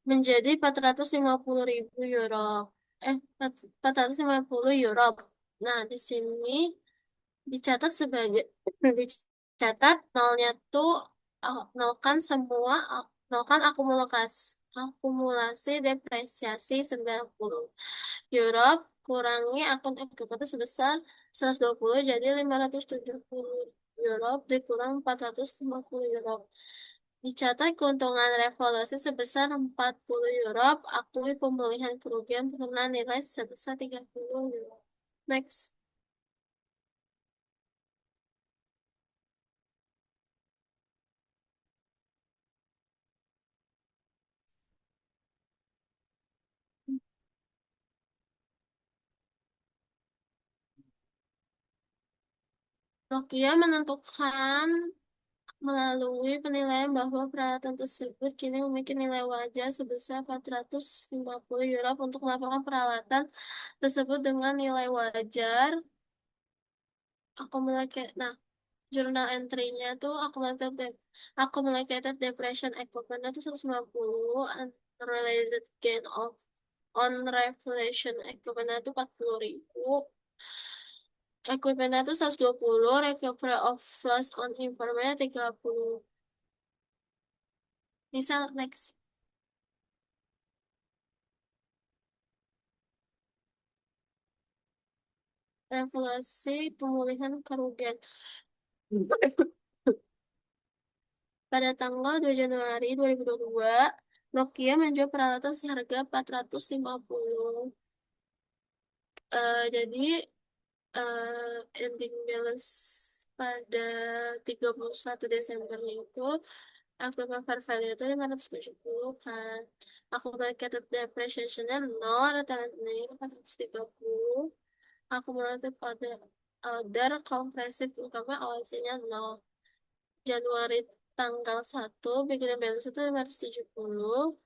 [SPEAKER 3] menjadi 450 ribu euro. 450 euro. Nah, di sini dicatat sebagai dicatat nolnya tuh nolkan semua nolkan akumulasi depresiasi 90 euro kurangi akun ekuitas sebesar 120 jadi 570 euro dikurang 450 euro. Dicatat keuntungan revaluasi sebesar 40 euro, akui pemulihan kerugian penurunan nilai sebesar 30 euro. Next. Nokia menentukan melalui penilaian bahwa peralatan tersebut kini memiliki nilai wajar sebesar 450 euro untuk melaporkan peralatan tersebut dengan nilai wajar accumulated. Nah, jurnal entry-nya tuh accumulated depression equipment itu 150, unrealized gain of on revelation equipment itu 40 ribu. Equipment itu 120, recovery of loss on impairment 30. Misal next. Evaluasi pemulihan kerugian. Pada tanggal 2 Januari 2022, Nokia menjual peralatan seharga 450. Jadi ending balance pada 31 Desember itu equipment fair value itu 570 kan. Accumulated depreciation-nya 0, retention 430. Accumulated other comprehensive income OLC-nya 0. Januari tanggal 1 beginning balance itu 570.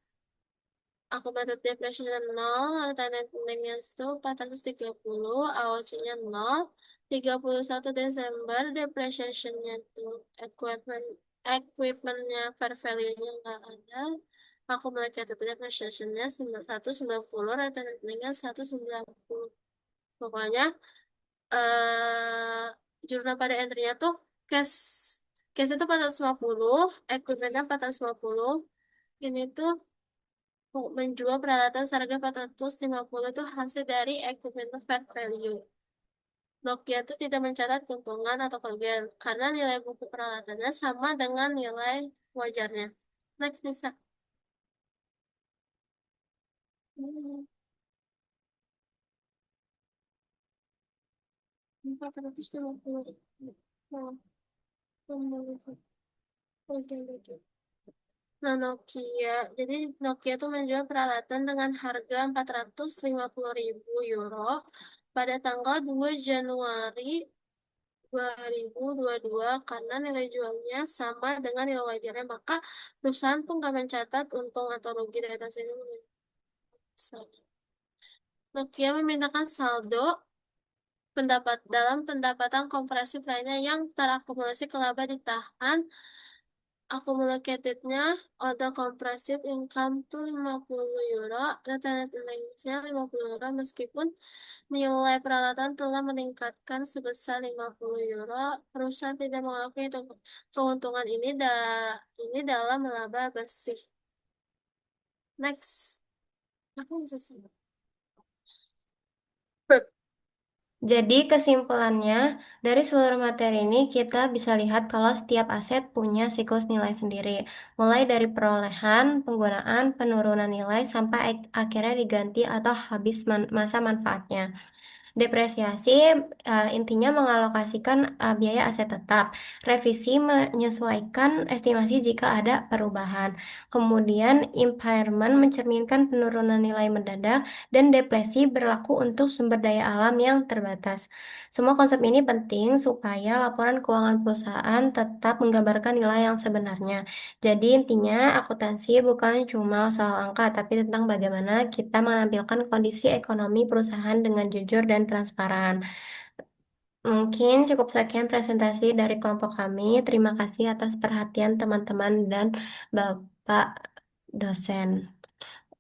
[SPEAKER 3] Accumulated depreciation 0, retaining itu 430, AOC-nya 0. 31 Desember depreciation-nya itu equipment-nya fair value-nya nggak ada. Accumulated depreciation-nya 190, retaining-nya 190. Pokoknya jurnal pada entry-nya tuh cash cash itu 450, equipment-nya 450. Ini tuh menjual peralatan seharga 450 itu hasil dari equipment fair value. Nokia itu tidak mencatat keuntungan atau kerugian karena nilai buku peralatannya sama dengan nilai wajarnya. Next, Nisa. 450. Nah, oke. Nah, Nokia. Jadi Nokia itu menjual peralatan dengan harga 450 ribu euro pada tanggal 2 Januari 2022 karena nilai jualnya sama dengan nilai wajarnya, maka perusahaan pun nggak mencatat untung atau rugi dari atas ini. Nokia memindahkan saldo dalam pendapatan kompresif lainnya yang terakumulasi ke laba ditahan accumulated-nya other comprehensive income tuh 50 euro, retained earnings-nya 50 euro meskipun nilai peralatan telah meningkatkan sebesar 50 euro. Perusahaan tidak mengakui keuntungan ini dalam laba bersih. Next. Aku bisa sih.
[SPEAKER 1] Jadi kesimpulannya, dari seluruh materi ini kita bisa lihat kalau setiap aset punya siklus nilai sendiri, mulai dari perolehan, penggunaan, penurunan nilai, sampai akhirnya diganti atau habis masa manfaatnya. Depresiasi intinya mengalokasikan biaya aset tetap. Revisi menyesuaikan estimasi jika ada perubahan. Kemudian impairment mencerminkan penurunan nilai mendadak dan depresi berlaku untuk sumber daya alam yang terbatas. Semua konsep ini penting supaya laporan keuangan perusahaan tetap menggambarkan nilai yang sebenarnya. Jadi intinya akuntansi bukan cuma soal angka, tapi tentang bagaimana kita menampilkan kondisi ekonomi perusahaan dengan jujur dan transparan. Mungkin cukup sekian presentasi dari kelompok kami. Terima kasih atas perhatian teman-teman dan Bapak dosen.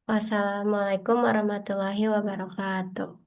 [SPEAKER 1] Wassalamualaikum warahmatullahi wabarakatuh.